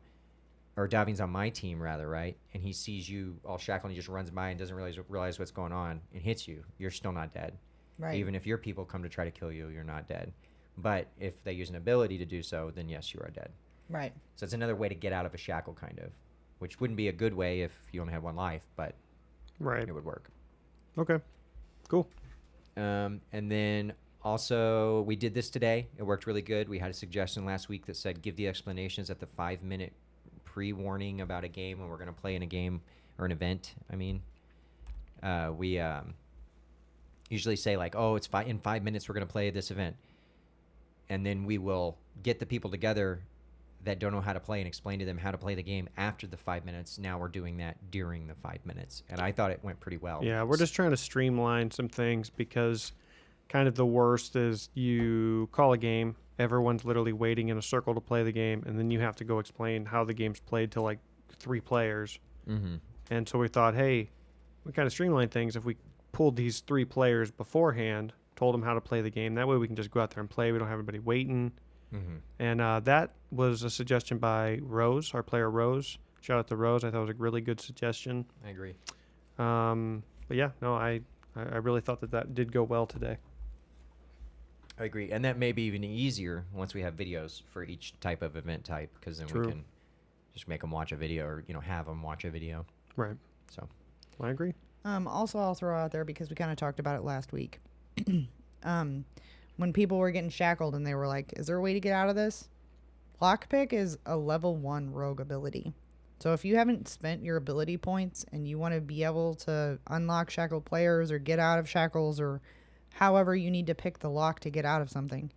or Daveen's on my team rather, right? And he sees you all shackled and he just runs by and doesn't realize what's going on and hits you. You're still not dead. Right. Even if your people come to try to kill you, you're not dead. But if they use an ability to do so, then yes, you are dead. Right. So it's another way to get out of a shackle, kind of, which wouldn't be a good way if you only have one life, but Right. it would work. Okay. Cool. And then also, we did this today. It worked really good. We had a suggestion last week that said give the explanations at the 5-minute pre-warning about a game when we're going to play in a game or an event. I mean, we usually say like, oh, it's in 5 minutes we're going to play this event. And then we will get the people together that don't know how to play and explain to them how to play the game after the 5 minutes. Now we're doing that during the 5 minutes. And I thought it went pretty well. Yeah, we're just trying to streamline some things because kind of the worst is you call a game, everyone's literally waiting in a circle to play the game, and then you have to go explain how the game's played to like 3 players. Mm-hmm. And so we thought, hey, we kind of streamline things if we pulled these 3 players beforehand, told them how to play the game. That way we can just go out there and play. We don't have everybody waiting. Mm-hmm. And that was a suggestion by Rose, our player Rose. Shout out to Rose. I thought it was a really good suggestion. I agree. But yeah, no, I really thought that did go well today. I agree. And that may be even easier once we have videos for each type of event type, because then True. we can just make them watch a video or, have them watch a video. Right. So I agree. Also, I'll throw out there because we kind of talked about it last week. When people were getting shackled and they were like, is there a way to get out of this? Lockpick is a level 1 rogue ability. So if you haven't spent your ability points and you want to be able to unlock shackled players or get out of shackles or however you need to pick the lock to get out of something,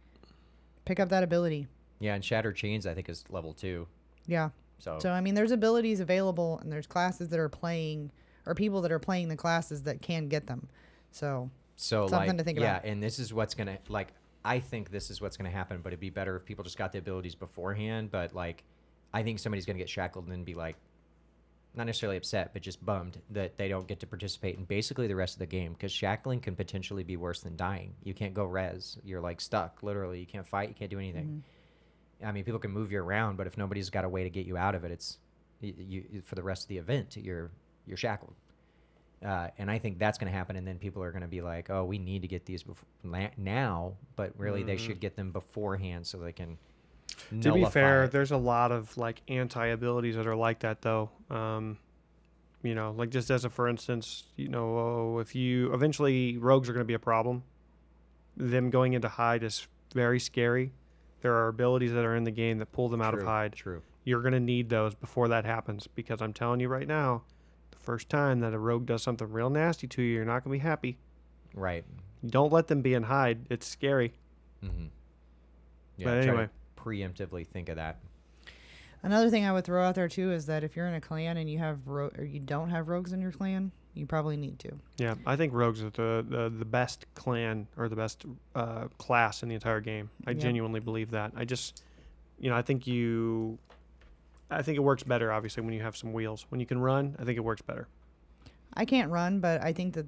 pick up that ability. yeah, and Shattered Chains I think is level 2. Yeah. So So, I mean, there's abilities available and there's classes that are playing or people that are playing the classes that can get them. So something like, to think yeah, about. and this is what's gonna like. I think this is what's gonna happen, but it'd be better if people just got the abilities beforehand. But like, I think somebody's gonna get shackled and then be like, not necessarily upset, but just bummed that they don't get to participate in basically the rest of the game, because shackling can potentially be worse than dying. You can't go res. You're like stuck, literally. You can't fight. You can't do anything. I mean, people can move you around, but if nobody's got a way to get you out of it, it's you for the rest of the event. You're shackled. And I think that's going to happen, and then people are going to be like, "Oh, we need to get these now," but really they should get them beforehand so they can. To be fair, it. there's a lot of like anti-abilities that are like that though. Like just as a for instance, if you eventually rogues are going to be a problem. Them going into hide is very scary. There are abilities that are in the game that pull them out of hide. True. You're going to need those before that happens, because I'm telling you right now, the first time that a rogue does something real nasty to you, you're not going to be happy. Right. Don't let them be in hide. It's scary. Mm-hmm. Yeah, But try to anyway. preemptively think of that. Another thing I would throw out there too is that if you're in a clan and you have or you don't have rogues in your clan, you probably need to. Yeah, I think rogues are the best clan or the best class in the entire game. I genuinely believe that. I just, I think it works better obviously when you have some wheels. When you can run, I think it works better. I can't run, but I think that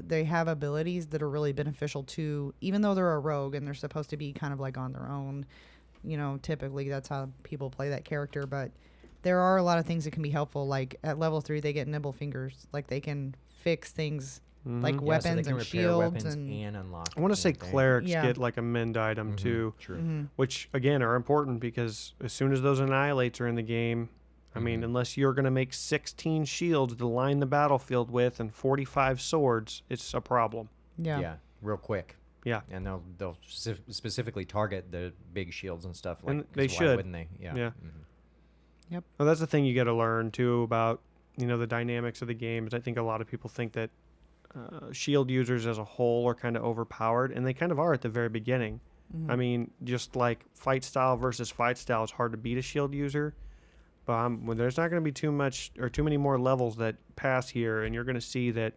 they have abilities that are really beneficial to, even though they're a rogue and they're supposed to be kind of like on their own. Typically that's how people play that character, but there are a lot of things that can be helpful. Like at level 3, they get nimble fingers. Like they can fix things like weapons so they can and repair shields weapons and unlock. I want to say clerics Yeah. get like a mend item too, True. which again are important because as soon as those annihilates are in the game, I mean, unless you're going to make 16 shields to line the battlefield with and 45 swords, it's a problem. yeah. Real quick. Yeah. And they'll specifically target the big shields and stuff. Like, And they 'cause why should. wouldn't they? Yeah. Yeah. Yep. Well, that's the thing you got to learn too about the dynamics of the game. Is I think a lot of people think that shield users as a whole are kind of overpowered, and they kind of are at the very beginning. I mean, just like fight style versus fight style, it's hard to beat a shield user. But when there's not going to be too much or too many more levels that pass here, and you're going to see that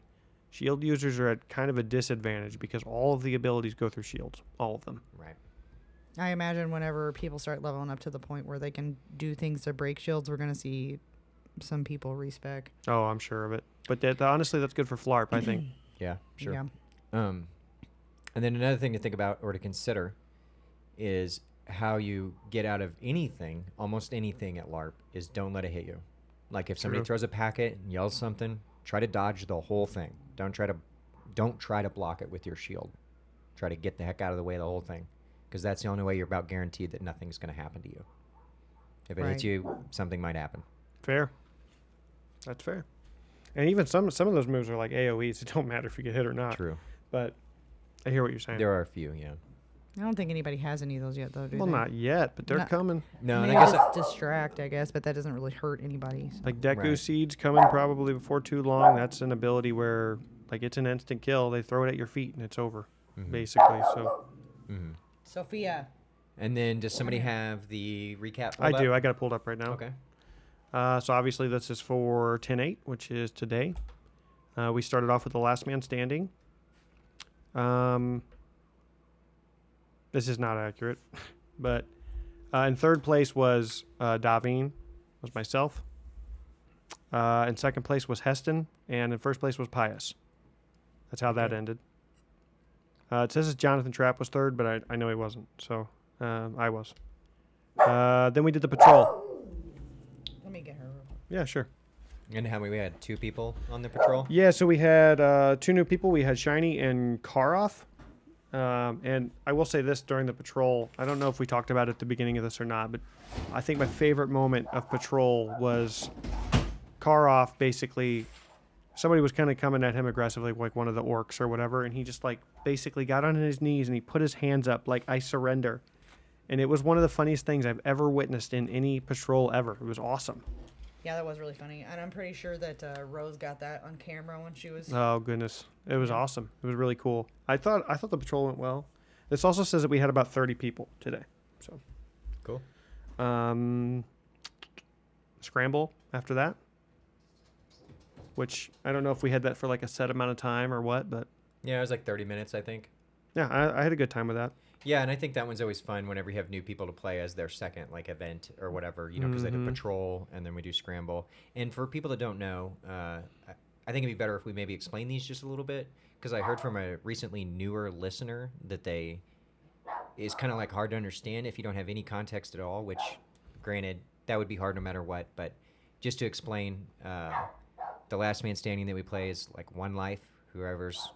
shield users are at kind of a disadvantage because all of the abilities go through shields, all of them. Right. I imagine whenever people start leveling up to the point where they can do things to break shields, we're going to see some people respec. Oh, I'm sure of it. But honestly, that's good for Phlarp, I think. Yeah. Sure. Yeah. And then another thing to think about or to consider is how you get out of anything, almost anything at LARP, is don't let it hit you. Like if somebody True. throws a packet and yells something, try to dodge the whole thing. Don't try to block it with your shield. Try to get the heck out of the way of the whole thing, because that's the only way you're about guaranteed that nothing's going to happen to you. If it hits Right. you, something might happen. Fair. That's fair. And even some of those moves are like AoEs. It don't matter if you get hit or not. True. But I hear what you're saying. There are a few, yeah. I don't think anybody has any of those yet, though, do Well, they? not yet, but they're No. coming. No, and Maybe I guess it's distract, I guess, but that doesn't really hurt anybody. So. Like Deku Right. Seeds coming probably before too long. That's an ability where like it's an instant kill. They throw it at your feet and it's over, basically. So Sophia. And then does somebody have the recap? I pulled do. up? I got it pulled up right now. Okay. So obviously this is for 10-8, which is today. We started off with the last man standing. This is not accurate, but in third place was Daveen, was myself. In second place was Heston, and in first place was Pius. That's how that ended. It says Jonathan Trapp was third, but I know he wasn't, so I was. Then we did the patrol. Let me get her. Yeah, sure. And how many? We had 2 people on the patrol. Yeah, so we had 2 new people. We had Shiny and Karoff. And I will say this during the patrol. I don't know if we talked about it at the beginning of this or not, but I think my favorite moment of patrol was Karoff basically. Somebody was kind of coming at him aggressively, like one of the orcs or whatever, and he just like basically got on his knees and he put his hands up like, I surrender. And it was one of the funniest things I've ever witnessed in any patrol ever. It was awesome. Yeah, that was really funny. And I'm pretty sure that Rose got that on camera when she was... Oh goodness, it was awesome. It was really cool. I thought the patrol went well. This also says that we had about 30 people today. So, Cool. Scramble after that, which I don't know if we had that for like a set amount of time or what, but Yeah, it was like 30 minutes, I think. yeah, I had a good time with that. Yeah, and I think that one's always fun whenever you have new people to play as their second like event or whatever, you know, because they do patrol and then we do scramble. And for people that don't know, I think it'd be better if we maybe explain these just a little bit, because I heard from a recently newer listener that is kind of like hard to understand if you don't have any context at all, which granted that would be hard no matter what, but just to explain, the last man standing that we play is like one life. Whoever's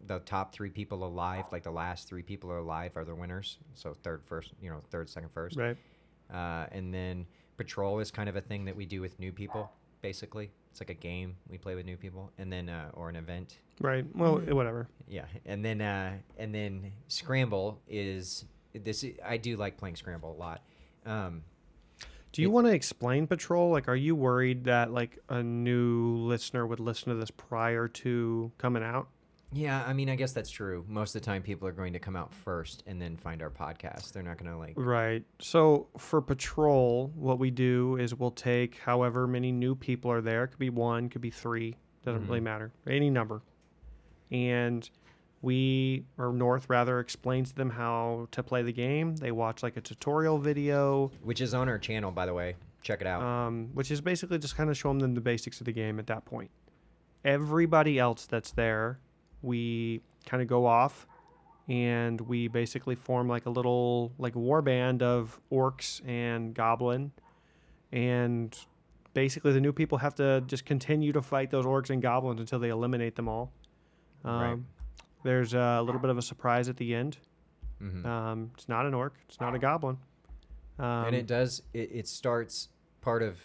the top 3 people alive, like the last 3 people are alive, are the winners. So third, second, first. Right. And then patrol is kind of a thing that we do with new people. Basically, it's like a game we play with new people, and then or an event. Right. Well, whatever. Yeah, and then scramble is this. I do like playing scramble a lot. Do you want to explain patrol? Like, are you worried that like a new listener would listen to this prior to coming out? Yeah, I mean, I guess that's true. Most of the time, people are going to come out first and then find our podcast. They're not going to like. Right. So for patrol, what we do is we'll take however many new people are there. It could be 1, could be 3. Doesn't really matter. Any number. And North rather explains to them how to play the game. They watch like a tutorial video, Which is on our channel, by the way. Check it out. which is basically just kind of showing them the basics of the game at that point. everybody else that's there, we kind of go off and we basically form like a little like war band of orcs and goblin, and basically the new people have to just continue to fight those orcs and goblins until they eliminate them all. Right. There's a little bit of a surprise at the end. Mm-hmm. It's not an orc, it's not a goblin. And it starts, part of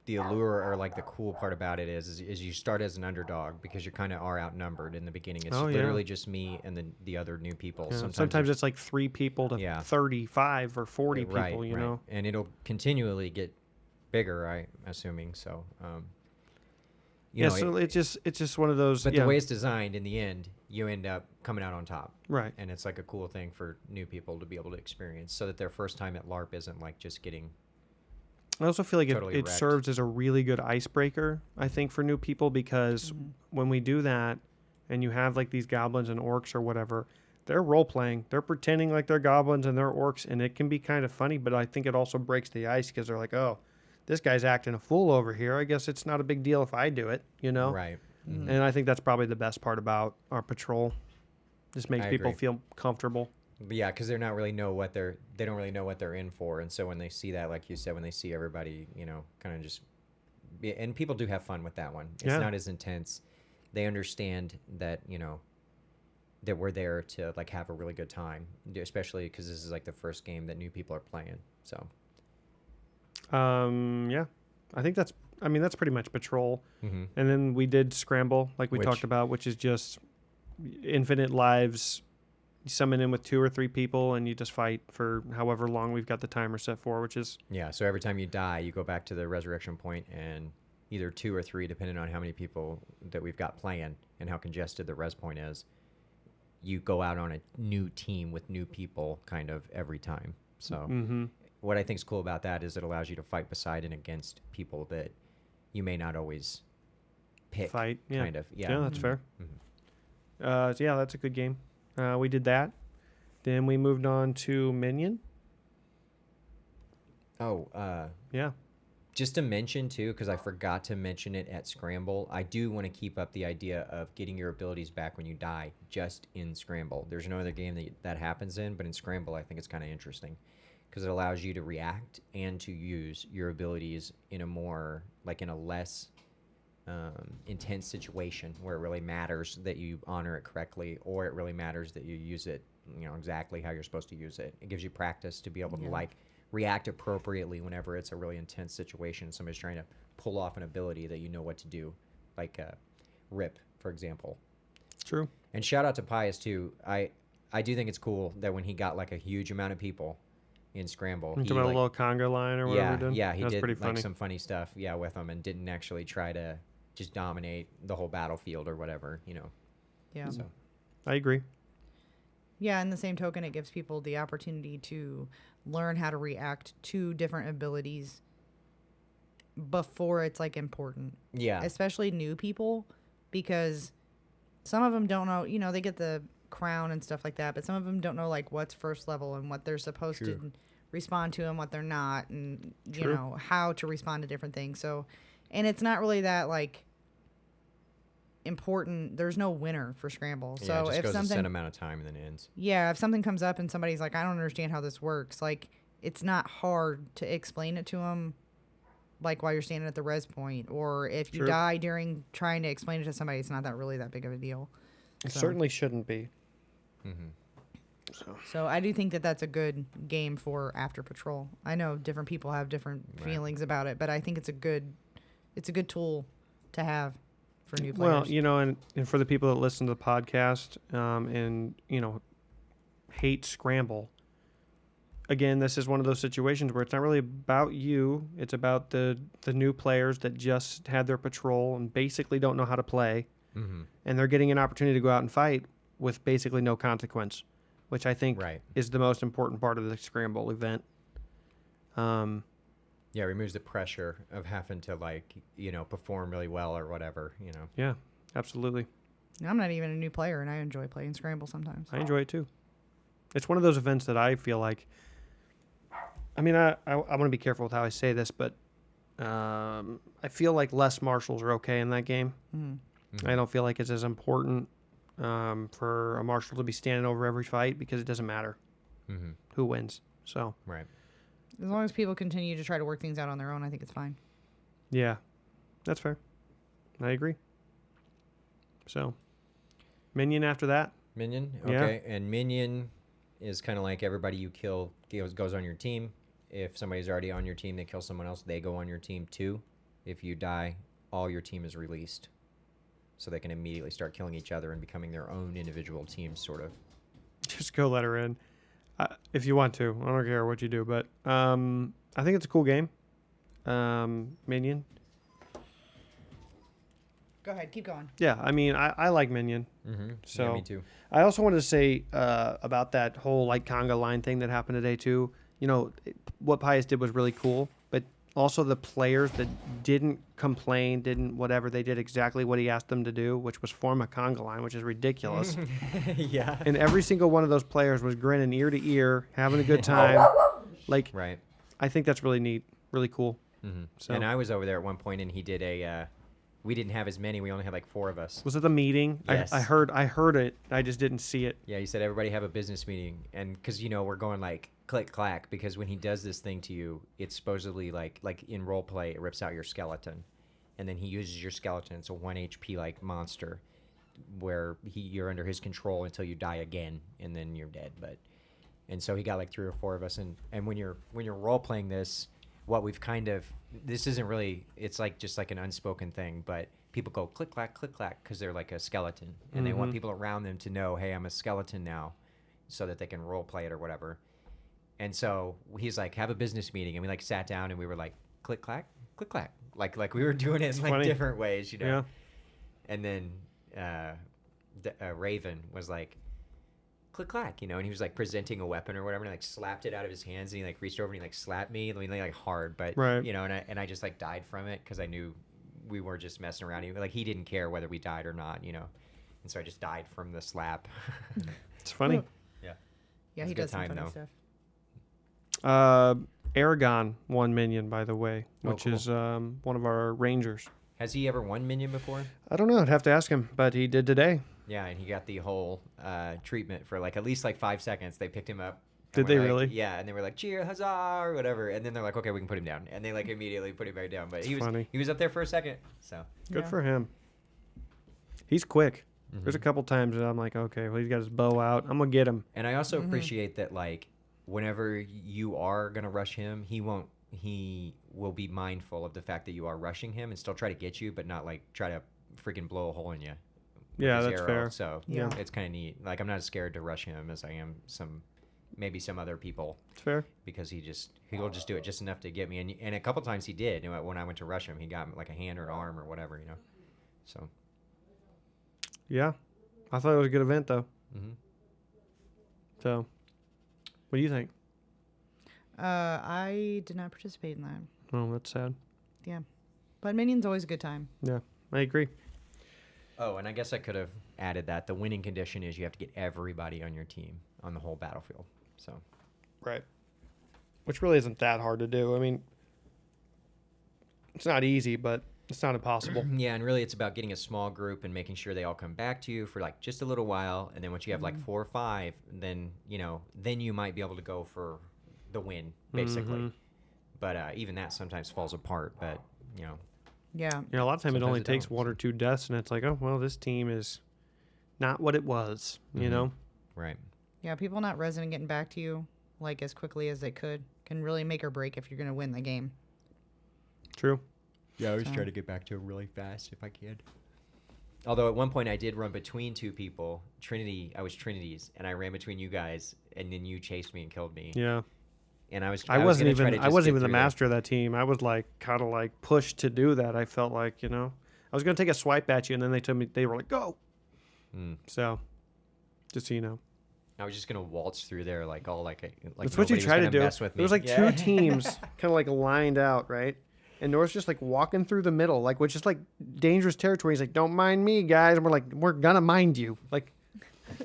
the allure, or like the cool part about it is you start as an underdog because you kind of are outnumbered in the beginning. It's literally just me and the other new people. Yeah, sometimes it's like 3 people to 35 or 40 people, you know. And it'll continually get bigger, I'm assuming. So, so it's just one of those. But the way it's designed, in the end, you end up coming out on top. Right. And it's like a cool thing for new people to be able to experience, so that their first time at LARP isn't like just getting. I also feel like totally it serves as a really good icebreaker, I think, for new people, because when we do that and you have like these goblins and orcs or whatever, they're role playing. They're pretending like they're goblins and they're orcs, and it can be kind of funny, but I think it also breaks the ice because they're like, oh, this guy's acting a fool over here. I guess it's not a big deal if I do it, you know? Right. Mm-hmm. And I think that's probably the best part about our patrol. Just makes people feel comfortable. But yeah, because they don't really know what they're in for, and so when they see that, like you said, when they see everybody, you know, kind of just, and people do have fun with that one. It's not as intense. They understand that, you know, that we're there to like have a really good time, especially because this is like the first game that new people are playing. So, yeah, I think that's pretty much patrol. Mm-hmm. And then we did scramble, like we talked about, which is just infinite lives. You summon in with 2 or 3 people and you just fight for however long we've got the timer set for, which is... Yeah, so every time you die, you go back to the resurrection point, and either 2 or 3, depending on how many people that we've got playing and how congested the res point is, you go out on a new team with new people kind of every time. So what I think is cool about that is it allows you to fight beside and against people that you may not always pick. Fight, kind of. Yeah, that's fair. Mm-hmm. So yeah, that's a good game. We did that. Then we moved on to Minion. Oh, yeah. Just to mention too, because I forgot to mention it at Scramble, I do want to keep up the idea of getting your abilities back when you die just in Scramble. There's no other game that happens in, but in Scramble I think it's kind of interesting because it allows you to react and to use your abilities in a more, like in a less intense situation where it really matters that you honor it correctly, or it really matters that you use it, you know, exactly how you're supposed to use it. It gives you practice to be able to like react appropriately whenever it's a really intense situation. Somebody's trying to pull off an ability that you know what to do, like Rip, for example. True. And shout out to Pius too. I do think it's cool that when he got like a huge amount of people in Scramble, he about a little conga line or whatever. He did pretty like funny. some funny stuff, with them, and didn't actually try to just dominate the whole battlefield or whatever, you know. Yeah. So. I agree. Yeah, in the same token, it gives people the opportunity to learn how to react to different abilities before it's like important. Yeah. Especially new people, because some of them don't know, you know, they get the crown and stuff like that, but some of them don't know like what's first level and what they're supposed to respond to and what they're not, and you know, how to respond to different things. So, and it's not really that like important. There's no winner for Scramble. Yeah, so it just if goes something, a set amount of time and then ends. Yeah, if something comes up and somebody's like, I don't understand how this works, like it's not hard to explain it to them, like while you're standing at the res point, or if you die during trying to explain it to somebody, it's not that really that big of a deal. It certainly shouldn't be. Mm-hmm. So I do think that that's a good game for After Patrol. I know different people have different feelings about it, but I think it's a good tool to have for new players. Well, you know, and for the people that listen to the podcast and, you know, hate Scramble, again, this is one of those situations where it's not really about you. It's about the new players that just had their patrol and basically don't know how to play. Mm-hmm. And they're getting an opportunity to go out and fight with basically no consequence, which I think is the most important part of the Scramble event. Yeah, it removes the pressure of having to, like, you know, perform really well or whatever, you know. Yeah, absolutely. I'm not even a new player, and I enjoy playing Scramble sometimes. I enjoy it too. It's one of those events that I feel like, I mean, I want to be careful with how I say this, but I feel like less marshals are okay in that game. Mm-hmm. I don't feel like it's as important for a marshal to be standing over every fight because it doesn't matter who wins. So Right. As long as people continue to try to work things out on their own, I think it's fine. yeah, that's fair. I agree. So minion after that. Minion? Yeah. Okay. And minion is kind of like everybody you kill goes on your team. If somebody's already on your team, they kill someone else, they go on your team too. If you die, all your team is released. So they can immediately start killing each other and becoming their own individual teams, sort of. Just go let her in. If you want to. I don't care what you do, but I think it's a cool game. Minion. Go ahead, keep going. Yeah, I mean, I like Minion. So yeah, me too. I also wanted to say about that whole like conga line thing that happened today too. You know, what Pius did was really cool, but also the players that didn't complain, didn't whatever, they did exactly what he asked them to do, which was form a conga line, which is ridiculous. Yeah. And every single one of those players was grinning ear to ear, having a good time. Like, Right. I think that's really neat, really cool. So And I was over there at one point, and he did a. We didn't have as many. We only had like 4 of us. was it the meeting? Yes. I heard it. I just didn't see it. Yeah, he said everybody have a business meeting, and because we're going like click clack, because when he does this thing to you, it's supposedly like in role play, it rips out your skeleton, and then he uses your skeleton. It's a 1 HP like monster, where you're under his control until you die again, and then you're dead. And so he got like 3 or 4 of us, and when you're role playing this, what we've this isn't really, it's like just like an unspoken thing, but people go click clack because they're like a skeleton, and they want people around them to know, hey, I'm a skeleton now, so that they can role play it or whatever. And so he's like, have a business meeting, and we like sat down and we were like click clack like we were doing it in like funny. different ways, Yeah. And then Raven was like click clack, and he was like presenting a weapon or whatever, and I like slapped it out of his hands, and he like reached over and he like slapped me. I mean, like hard, but Right. and I just like died from it because I knew we were just messing around. He didn't care whether we died or not, and so I just died from the slap. It's funny. Yeah. Yeah, It was he a good does some time, funny though. stuff. Aragon won Minion, by the way, which cool. is one of our Rangers. Has he ever won Minion before? I don't know. I'd have to ask him, but he did today. Yeah, and he got the whole treatment for like at least like 5 seconds. They picked him up. Did and they were like- really? Yeah, and they were like, cheer, huzzah, or whatever. And then they're like, okay, we can put him down. And they like immediately put him back down. But he was funny. he was up there for a second. So Good Yeah. for him. He's quick. There's a couple times that I'm like, okay, well, he's got his bow out. I'm going to get him. And I also appreciate that, like, whenever you are gonna rush him, he will be mindful of the fact that you are rushing him and still try to get you, but not like try to freaking blow a hole in you. with Yeah, his that's arrow. fair. So Yeah. it's kind of neat. Like, I'm not as scared to rush him as I am maybe some other people, It's fair. because he'll just do it just enough to get me. And a couple times he did. When I went to rush him, he got like a hand or an arm or whatever. So. Yeah. I thought it was a good event, though. Mhm. So, what do you think? I did not participate in that. Oh, that's sad. Yeah. But Minion's always a good time. Yeah, I agree. Oh, and I guess I could have added that the winning condition is you have to get everybody on your team on the whole battlefield. So. Right. Which really isn't that hard to do. I mean, it's not easy, but it's not impossible. Yeah, and really it's about getting a small group and making sure they all come back to you for like just a little while, and then once you have like 4 or 5, then you might be able to go for the win basically. But even that sometimes falls apart. But Yeah. A lot of times it Sometimes only it takes don't. 1 or 2 deaths, and it's like, oh, well, this team is not what it was, you know? right. Yeah, people not resing and getting back to you like as quickly as they could can really make or break if you're going to win the game. True. Yeah, I always So- try to get back to it really fast if I can. Although at one point I did run between 2 people. I was Trinity's, and I ran between you guys, and then you chased me and killed me. Yeah. And I wasn't I wasn't even the master. master of that team. I was like kind of like pushed to do that. I felt like, I was going to take a swipe at you, and then they were like, go. So, just so you know. I was just gonna waltz through there like That's what you try to do. There was like 2 teams kind of like lined out, right? And North's just like walking through the middle, like, which is like dangerous territory. He's like, don't mind me, guys. And we're like, we're going to mind you. Like,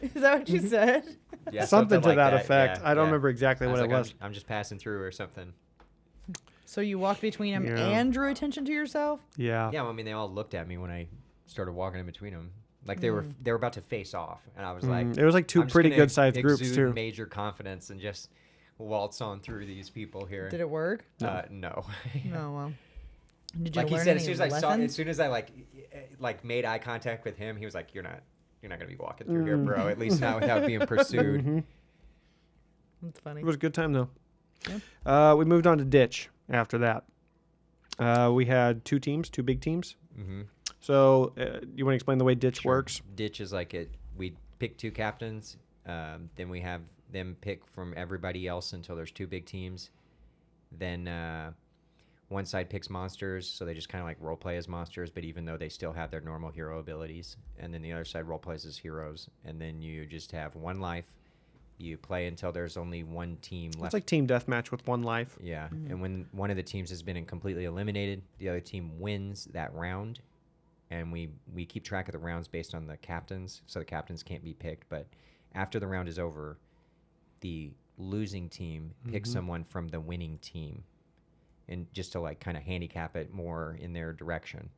Is that what you said? Yeah, something to like that effect. Yeah, I don't yeah. remember exactly I what like, it was. I'm just passing through or something. So you walked between them Yeah. and drew attention to yourself? Yeah. Yeah, well, I mean, they all looked at me when I started walking in between them. Like they were about to face off, and I was like, it was like two I'm just pretty gonna good sized groups exude too. major confidence and just waltz on through these people here. Did it work? No. No. Well, did you Like he learn said, any as soon as of I the saw, lessons? as soon as I like made eye contact with him, he was like, "You're not gonna be walking through here, bro. At least not without being pursued." That's funny. It was a good time though. Yeah. We moved on to ditch after that. We had two big teams. Mm-hmm. So you want to explain the way ditch works? Ditch is like it. We pick 2 captains. Then we have them pick from everybody else until there's 2 big teams. Then one side picks monsters, so they just kind of like role play as monsters, but even though they still have their normal hero abilities. And then the other side role plays as heroes. And then you just have 1 life. You play until there's only 1 team left. It's like team deathmatch with 1 life. Yeah, and when one of the teams has been completely eliminated, the other team wins that round, and we keep track of the rounds based on the captains, so the captains can't be picked. But after the round is over, the losing team picks someone from the winning team, and just to like kind of handicap it more in their direction,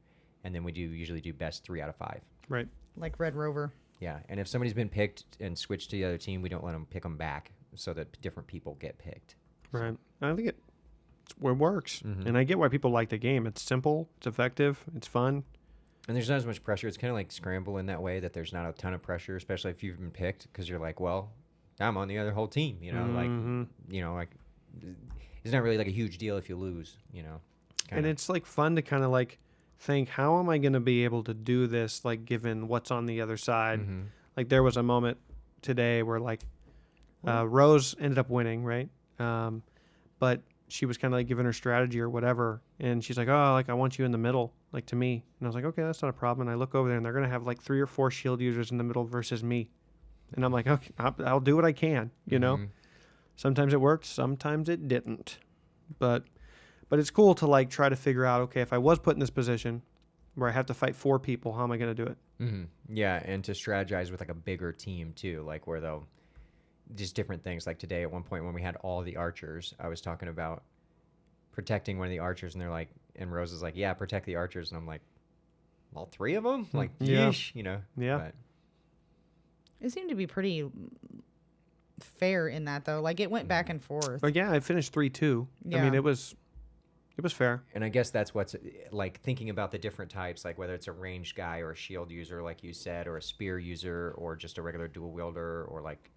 and then we usually do best 3 out of 5. Right. Like Red Rover. Yeah, and if somebody's been picked and switched to the other team, we don't let them pick them back, so that different people get picked. Right. I think it works, and I get why people like the game. It's simple, it's effective, it's fun. And there's not as much pressure. It's kind of like Scramble in that way, that there's not a ton of pressure, especially if you've been picked, because you're like, well, I'm on the other whole team, like it's not really like a huge deal if you lose, And it's like fun to kind of like think, how am I going to be able to do this, like given what's on the other side? Like there was a moment today where like Rose ended up winning, right? But she was kind of like giving her strategy or whatever, and she's like, oh, like I want you in the middle, like to me. And I was like, okay, that's not a problem. And I look over there and they're going to have like 3 or 4 shield users in the middle versus me. And I'm like, okay, I'll do what I can, you know? Sometimes it worked, sometimes it didn't. But it's cool to like try to figure out, okay, if I was put in this position where I have to fight 4 people, how am I going to do it? Yeah, and to strategize with like a bigger team too, like where they'll just different things. Like today at one point when we had all the archers, I was talking about protecting one of the archers, and they're like, and Rose is like, yeah, protect the archers. And I'm like, all 3 of them? Like, yeesh, Yeah. But It seemed to be pretty fair in that, though. Like, it went back and forth. But yeah, I finished 3-2. I Yeah. mean, it was fair. And I guess that's what's like thinking about the different types, like whether it's a ranged guy or a shield user, like you said, or a spear user, or just a regular dual wielder, or like,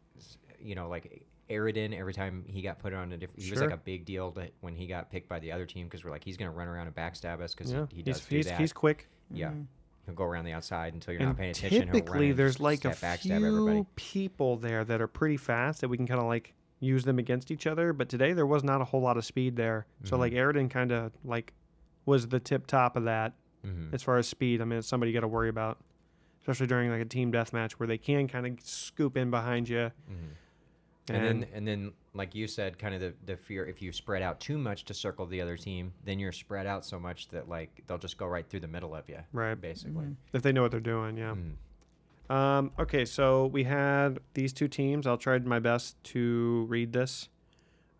like Aridin, every time he got put on a different, he was like a big deal when he got picked by the other team, because we're like, he's going to run around and backstab us, because he does do that. He's quick. Yeah. He'll go around the outside until you're And not paying attention. He'll run typically, and there's like a backstab everybody. few people there that are pretty fast that we can kind of like use them against each other. But today there was not a whole lot of speed there. So like Aridin kind of like was the tip top of that as far as speed. I mean, it's somebody you got to worry about, especially during like a team deathmatch where they can kind of scoop in behind you. And then, like you said, kind of the fear, if you spread out too much to circle the other team, then you're spread out so much that like they'll just go right through the middle of you. Right. Basically. If they know what they're doing, yeah. Okay, so we had these 2 teams. I'll try my best to read this.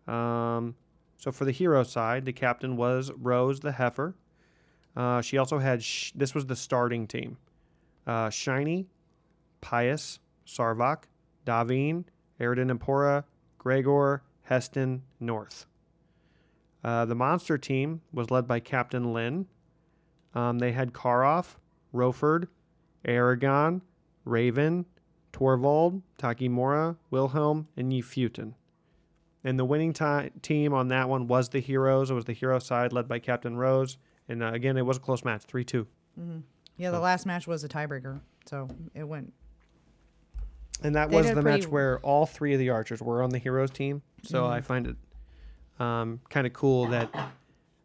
So for the hero side, the captain was Rose the Heifer. She also had, this was the starting team. Shiny, Pious, Sarvok, Daveen, Aridin Empora, Gregor, Heston, North. The monster team was led by Captain Lynn. They had Karoff, Roford, Aragon, Raven, Torvald, Takimura, Wilhelm, and Yefuten. And the winning team on that one was the Heroes. It was the hero side led by Captain Rose. And again, it was a close match, 3-2. Yeah, the last match was a tiebreaker, so it went. And that They was did the match pretty- where all 3 of the archers were on the Heroes team. So I find it kind of cool that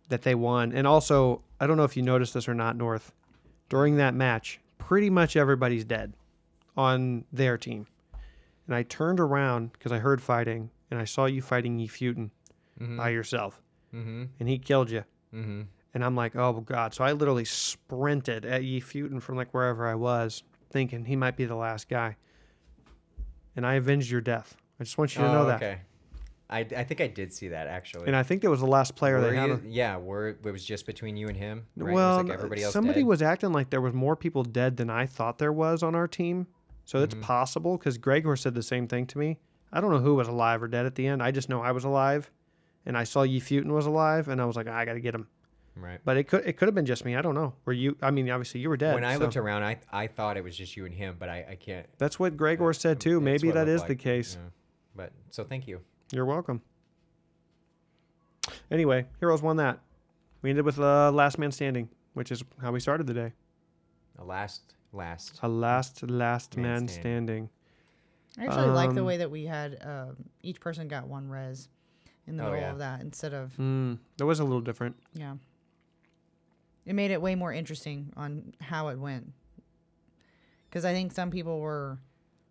they won. And also, I don't know if you noticed this or not, North. During that match, pretty much everybody's dead on their team. And I turned around because I heard fighting, and I saw you fighting Yefuten by yourself. And he killed you. And I'm like, oh, God. So I literally sprinted at Yefuten from like wherever I was, thinking he might be the last guy. And I avenged your death. I just want you to know that. Okay. I think I did see that actually. And I think that was the last player Were they had. you, yeah, it was just between you and him. Right? Well, it was like everybody else somebody dead? was acting like there was more people dead than I thought there was on our team. So it's possible because Gregor said the same thing to me. I don't know who was alive or dead at the end. I just know I was alive, and I saw Yefutin was alive, and I was like, I got to get him. Right. But it could have been just me. I don't know. Were you? I mean, obviously you were dead. When I so- looked around, I thought it was just you and him, but I can't. That's what Gregor said too. It's Maybe what it that looked is like, the case. yeah. But so thank you. You're welcome. Anyway, Heroes won that. We ended with last man standing, which is how we started the day. A last. A last man standing. standing. I actually like the way that we had each person got one res in the Oh, middle yeah. of that instead of That was a little different. yeah. It made it way more interesting on how it went. Because I think some people were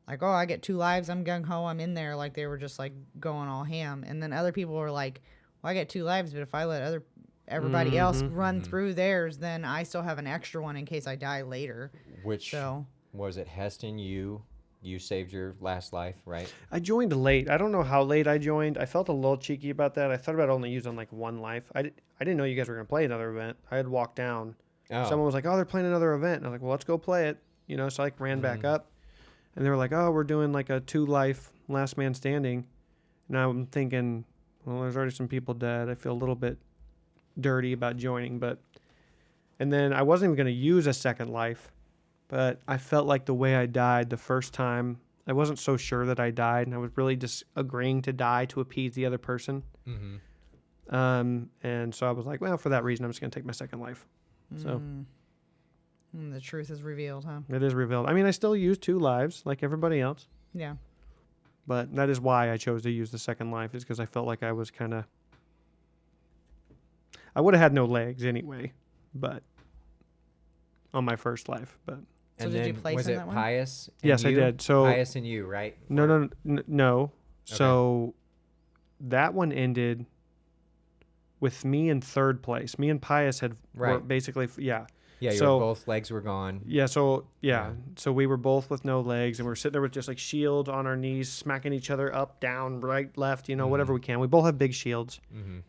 like, "Oh, I get 2 lives. I'm gung ho. I'm in there." Like they were just like going all ham. And then other people were like, "Well, I get 2 lives, but if I let everybody else run through theirs, then I still have an extra one in case I die later." Which So was it? Heston, you saved your last life, right? I joined late. I don't know how late I joined. I felt a little cheeky about that. I thought about only using like 1 life. I didn't know you guys were going to play another event. I had walked down. Oh. Someone was like, "Oh, they're playing another event." And I was like, "Well, let's go play it." You know, so I ran back up. And they were like, "Oh, we're doing like a 2 life last man standing." And I'm thinking, well, there's already some people dead. I feel a little bit dirty about joining, and then I wasn't even going to use a second life, but I felt like the way I died the first time, I wasn't so sure that I died, and I was really just agreeing to die to appease the other person. And so I was like, well, for that reason, I'm just going to take my second life. So the truth is revealed, huh? it is revealed. I mean, I still use 2 lives like everybody else, Yeah. but that is why I chose to use the second life, is because I felt like I was kind of, I would have had no legs anyway, but on my first life, but So And did you then place was in it that one? Pius? And Yes, I you? did. So- Pius and you, right? no. So that one ended with me in 3rd place. Me and Pius were Right. basically, Yeah, So- both legs were gone. Yeah, so we were both with no legs, and we were sitting there with just like shields on our knees, smacking each other up, down, right, left, whatever we can. We both have big shields,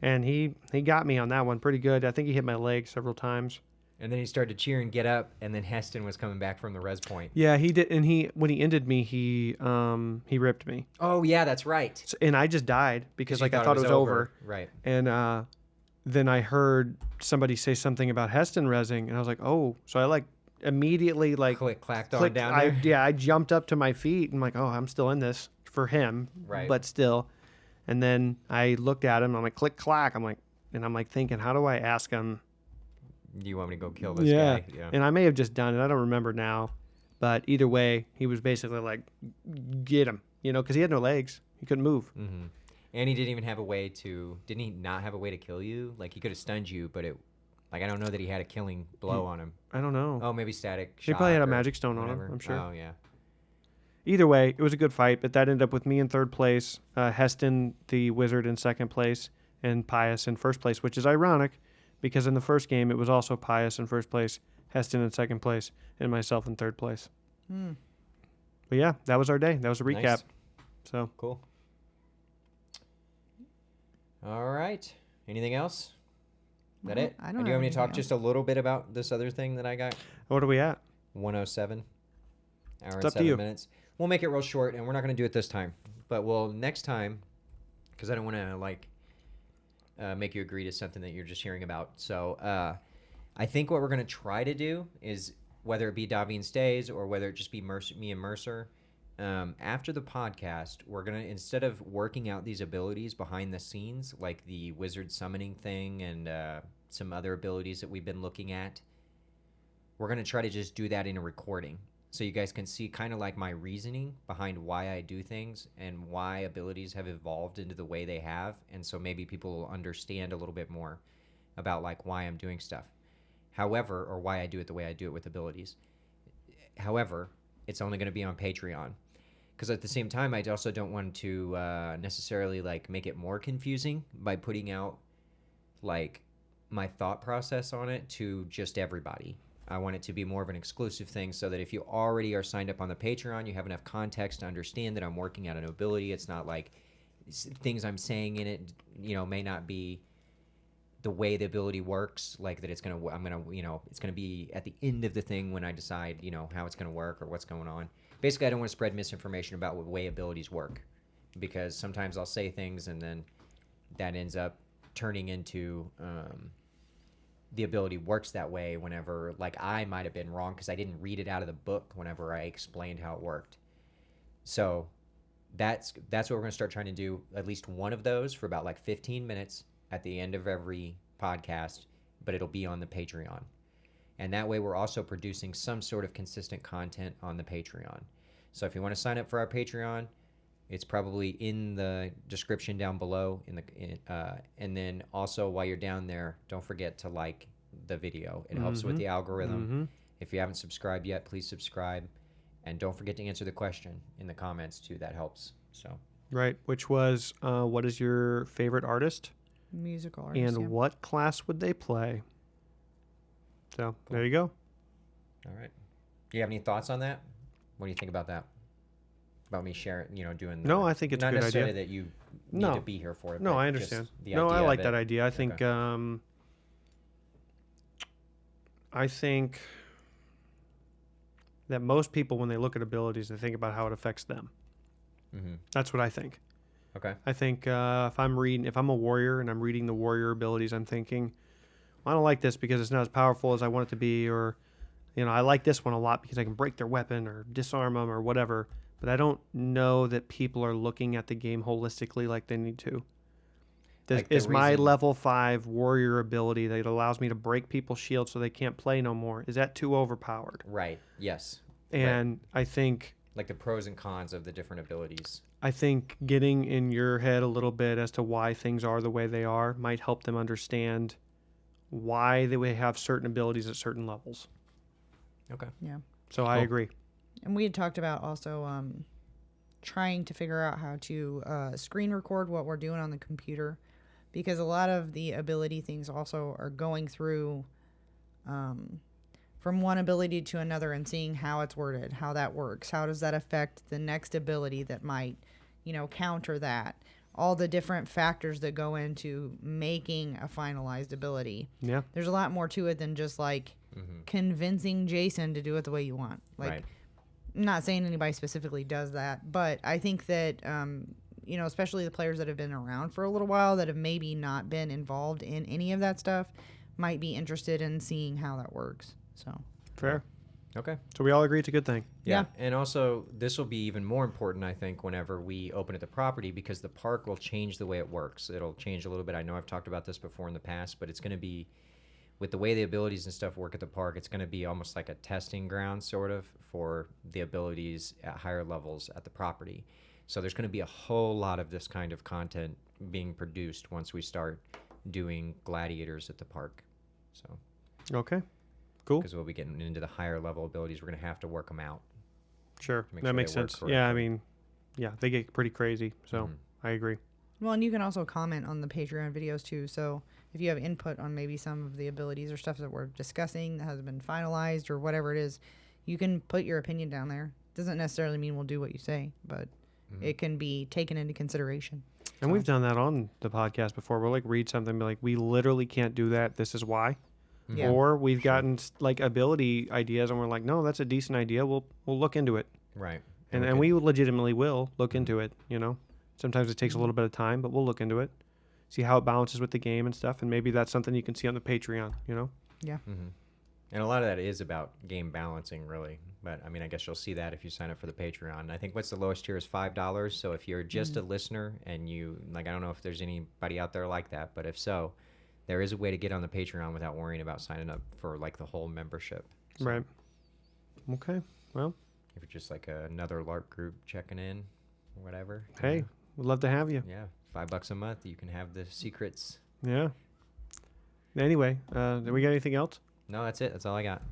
and he got me on that one pretty good. I think he hit my leg several times. And then he started to cheer and get up, and then Heston was coming back from the res point. Yeah, he did, and when he ended me, he ripped me, Oh yeah, that's right. and I just died because you like I thought it was over. Right. And then I heard somebody say something about Heston rezzing, and I was like, oh. So I like immediately like Clacked on clicked. down there. I jumped up to my feet and I'm like, oh, I'm still in this for him, Right. but still. And then I looked at him. I'm like, click clack. I'm like thinking, how do I ask him? You want me to go kill this Yeah. guy? Yeah. And I may have just done it. I don't remember now, but either way, he was basically like, get him, because he had no legs. He couldn't move. Mm-hmm. And he didn't even have a way to. Didn't he not have a way to kill you? Like he could have stunned you, but I don't know that he had a killing blow on him. I don't know. Oh, maybe static. He probably had a shock or magic stone on him, whatever. I'm sure. Oh yeah. Either way, it was a good fight, but that ended up with me in 3rd place, Heston, the wizard, in 2nd place, and Pius in 1st place, which is ironic because in the first game, it was also Pius in 1st place, Heston in 2nd place, and myself in 3rd place. But yeah, that was our day. That was a recap. Nice. So Cool. All right. Anything else? Is that it? I don't Do you have want me to anything talk else. just a little bit about this other thing that I got? what are we at? 107. Hour and up to 7 you. minutes. We'll make it real short, and we're not going to do it this time. But we'll next time, because I don't want to make you agree to something that you're just hearing about. So I think what we're going to try to do is, whether it be Daveen stays or whether it just be me and Mercer, after the podcast, we're going to, instead of working out these abilities behind the scenes, like the wizard summoning thing and some other abilities that we've been looking at, we're going to try to just do that in a recording. So you guys can see kind of like my reasoning behind why I do things and why abilities have evolved into the way they have. And so maybe people will understand a little bit more about like why I'm doing stuff. However, or why I do it the way I do it with abilities. However, it's only going to be on Patreon. Because at the same time, I also don't want to necessarily like make it more confusing by putting out like my thought process on it to just everybody. I want it to be more of an exclusive thing so that if you already are signed up on the Patreon, you have enough context to understand that I'm working out an ability. It's not like things I'm saying in it, may not be the way the ability works, like that it's gonna it's gonna be at the end of the thing when I decide how it's gonna work or what's going on. Basically, I don't want to spread misinformation about the way abilities work, because sometimes I'll say things and then that ends up turning into the ability works that way whenever, like, I might have been wrong because I didn't read it out of the book whenever I explained how it worked. So that's what we're going to start trying to do, at least one of those for about like 15 minutes at the end of every podcast, but it'll be on the Patreon. And that way we're also producing some sort of consistent content on the Patreon. So if you want to sign up for our Patreon, it's probably in the description down below. And then also while you're down there, don't forget to like the video. It helps with the algorithm. If you haven't subscribed yet, please subscribe. And don't forget to answer the question in the comments too. That helps. So Right, which was, what is your favorite artist? Musical artist. And what class would they play? So there you go. All right. Do you have any thoughts on that? What do you think about that? About me sharing, doing. No, I think it's a good idea. Not necessarily that you need to be here for it. No, but I understand. just the No, I idea like of that it. idea. I think, Okay. I think that most people, when they look at abilities, they think about how it affects them. Mm-hmm. That's what I think. Okay. I think if I'm a warrior and I'm reading the warrior abilities, I'm thinking, well, I don't like this because it's not as powerful as I want it to be, or, I like this one a lot because I can break their weapon or disarm them or whatever. But I don't know that people are looking at the game holistically like they need to. Is my level 5 warrior ability that allows me to break people's shields so they can't play no more, is that too overpowered? Right. Yes. And I think, like the pros and cons of the different abilities. I think getting in your head a little bit as to why things are the way they are might help them understand why they would have certain abilities at certain levels. Okay. Yeah. So I agree. And we had talked about also trying to figure out how to screen record what we're doing on the computer, because a lot of the ability things also are going through from one ability to another and seeing how it's worded, how that works, how does that affect the next ability that might, counter that. All the different factors that go into making a finalized ability. Yeah. There's a lot more to it than just like convincing Jason to do it the way you want. Like, right. I'm not saying anybody specifically does that, but I think that, especially the players that have been around for a little while that have maybe not been involved in any of that stuff might be interested in seeing how that works. So Fair. Okay. So we all agree it's a good thing. Yeah. And also, this will be even more important, I think, whenever we open at the property, because the park will change the way it works. It'll change a little bit. I know I've talked about this before in the past, but it's going to be, with the way the abilities and stuff work at the park, it's going to be almost like a testing ground, sort of, for the abilities at higher levels at the property. So there's going to be a whole lot of this kind of content being produced once we start doing gladiators at the park. So. Okay. Cool. Because we'll be getting into the higher level abilities. We're going to have to work them out. Sure. Make That sure makes they work sense. Yeah, I correctly. mean, yeah, they get pretty crazy. So I agree. Well, and you can also comment on the Patreon videos too. So if you have input on maybe some of the abilities or stuff that we're discussing that has been finalized or whatever it is, you can put your opinion down there. Doesn't necessarily mean we'll do what you say, but it can be taken into consideration. And we've done that on the podcast before. We'll like read something and be like, we literally can't do that. This is why. Yeah. Or we've gotten like ability ideas and we're like, no, that's a decent idea. We'll look into it. Right. And we legitimately will look into it, Sometimes it takes a little bit of time, but we'll look into it. See how it balances with the game and stuff. And maybe that's something you can see on the Patreon, Yeah. And a lot of that is about game balancing, really. But, I mean, I guess you'll see that if you sign up for the Patreon. I think what's the lowest tier is $5. So if you're just a listener and you, like, I don't know if there's anybody out there like that, but if so, there is a way to get on the Patreon without worrying about signing up for, like, the whole membership. So Right. Okay. Well, if you're just, like, another LARP group checking in or whatever. hey, we'd love to have you. Yeah, $5 a month. You can have the secrets. Yeah. Anyway, do we got anything else? No, that's it. That's all I got.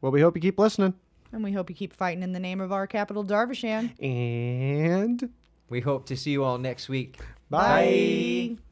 Well, we hope you keep listening. And we hope you keep fighting in the name of our capital, Darvishan. And We hope to see you all next week. bye. Bye.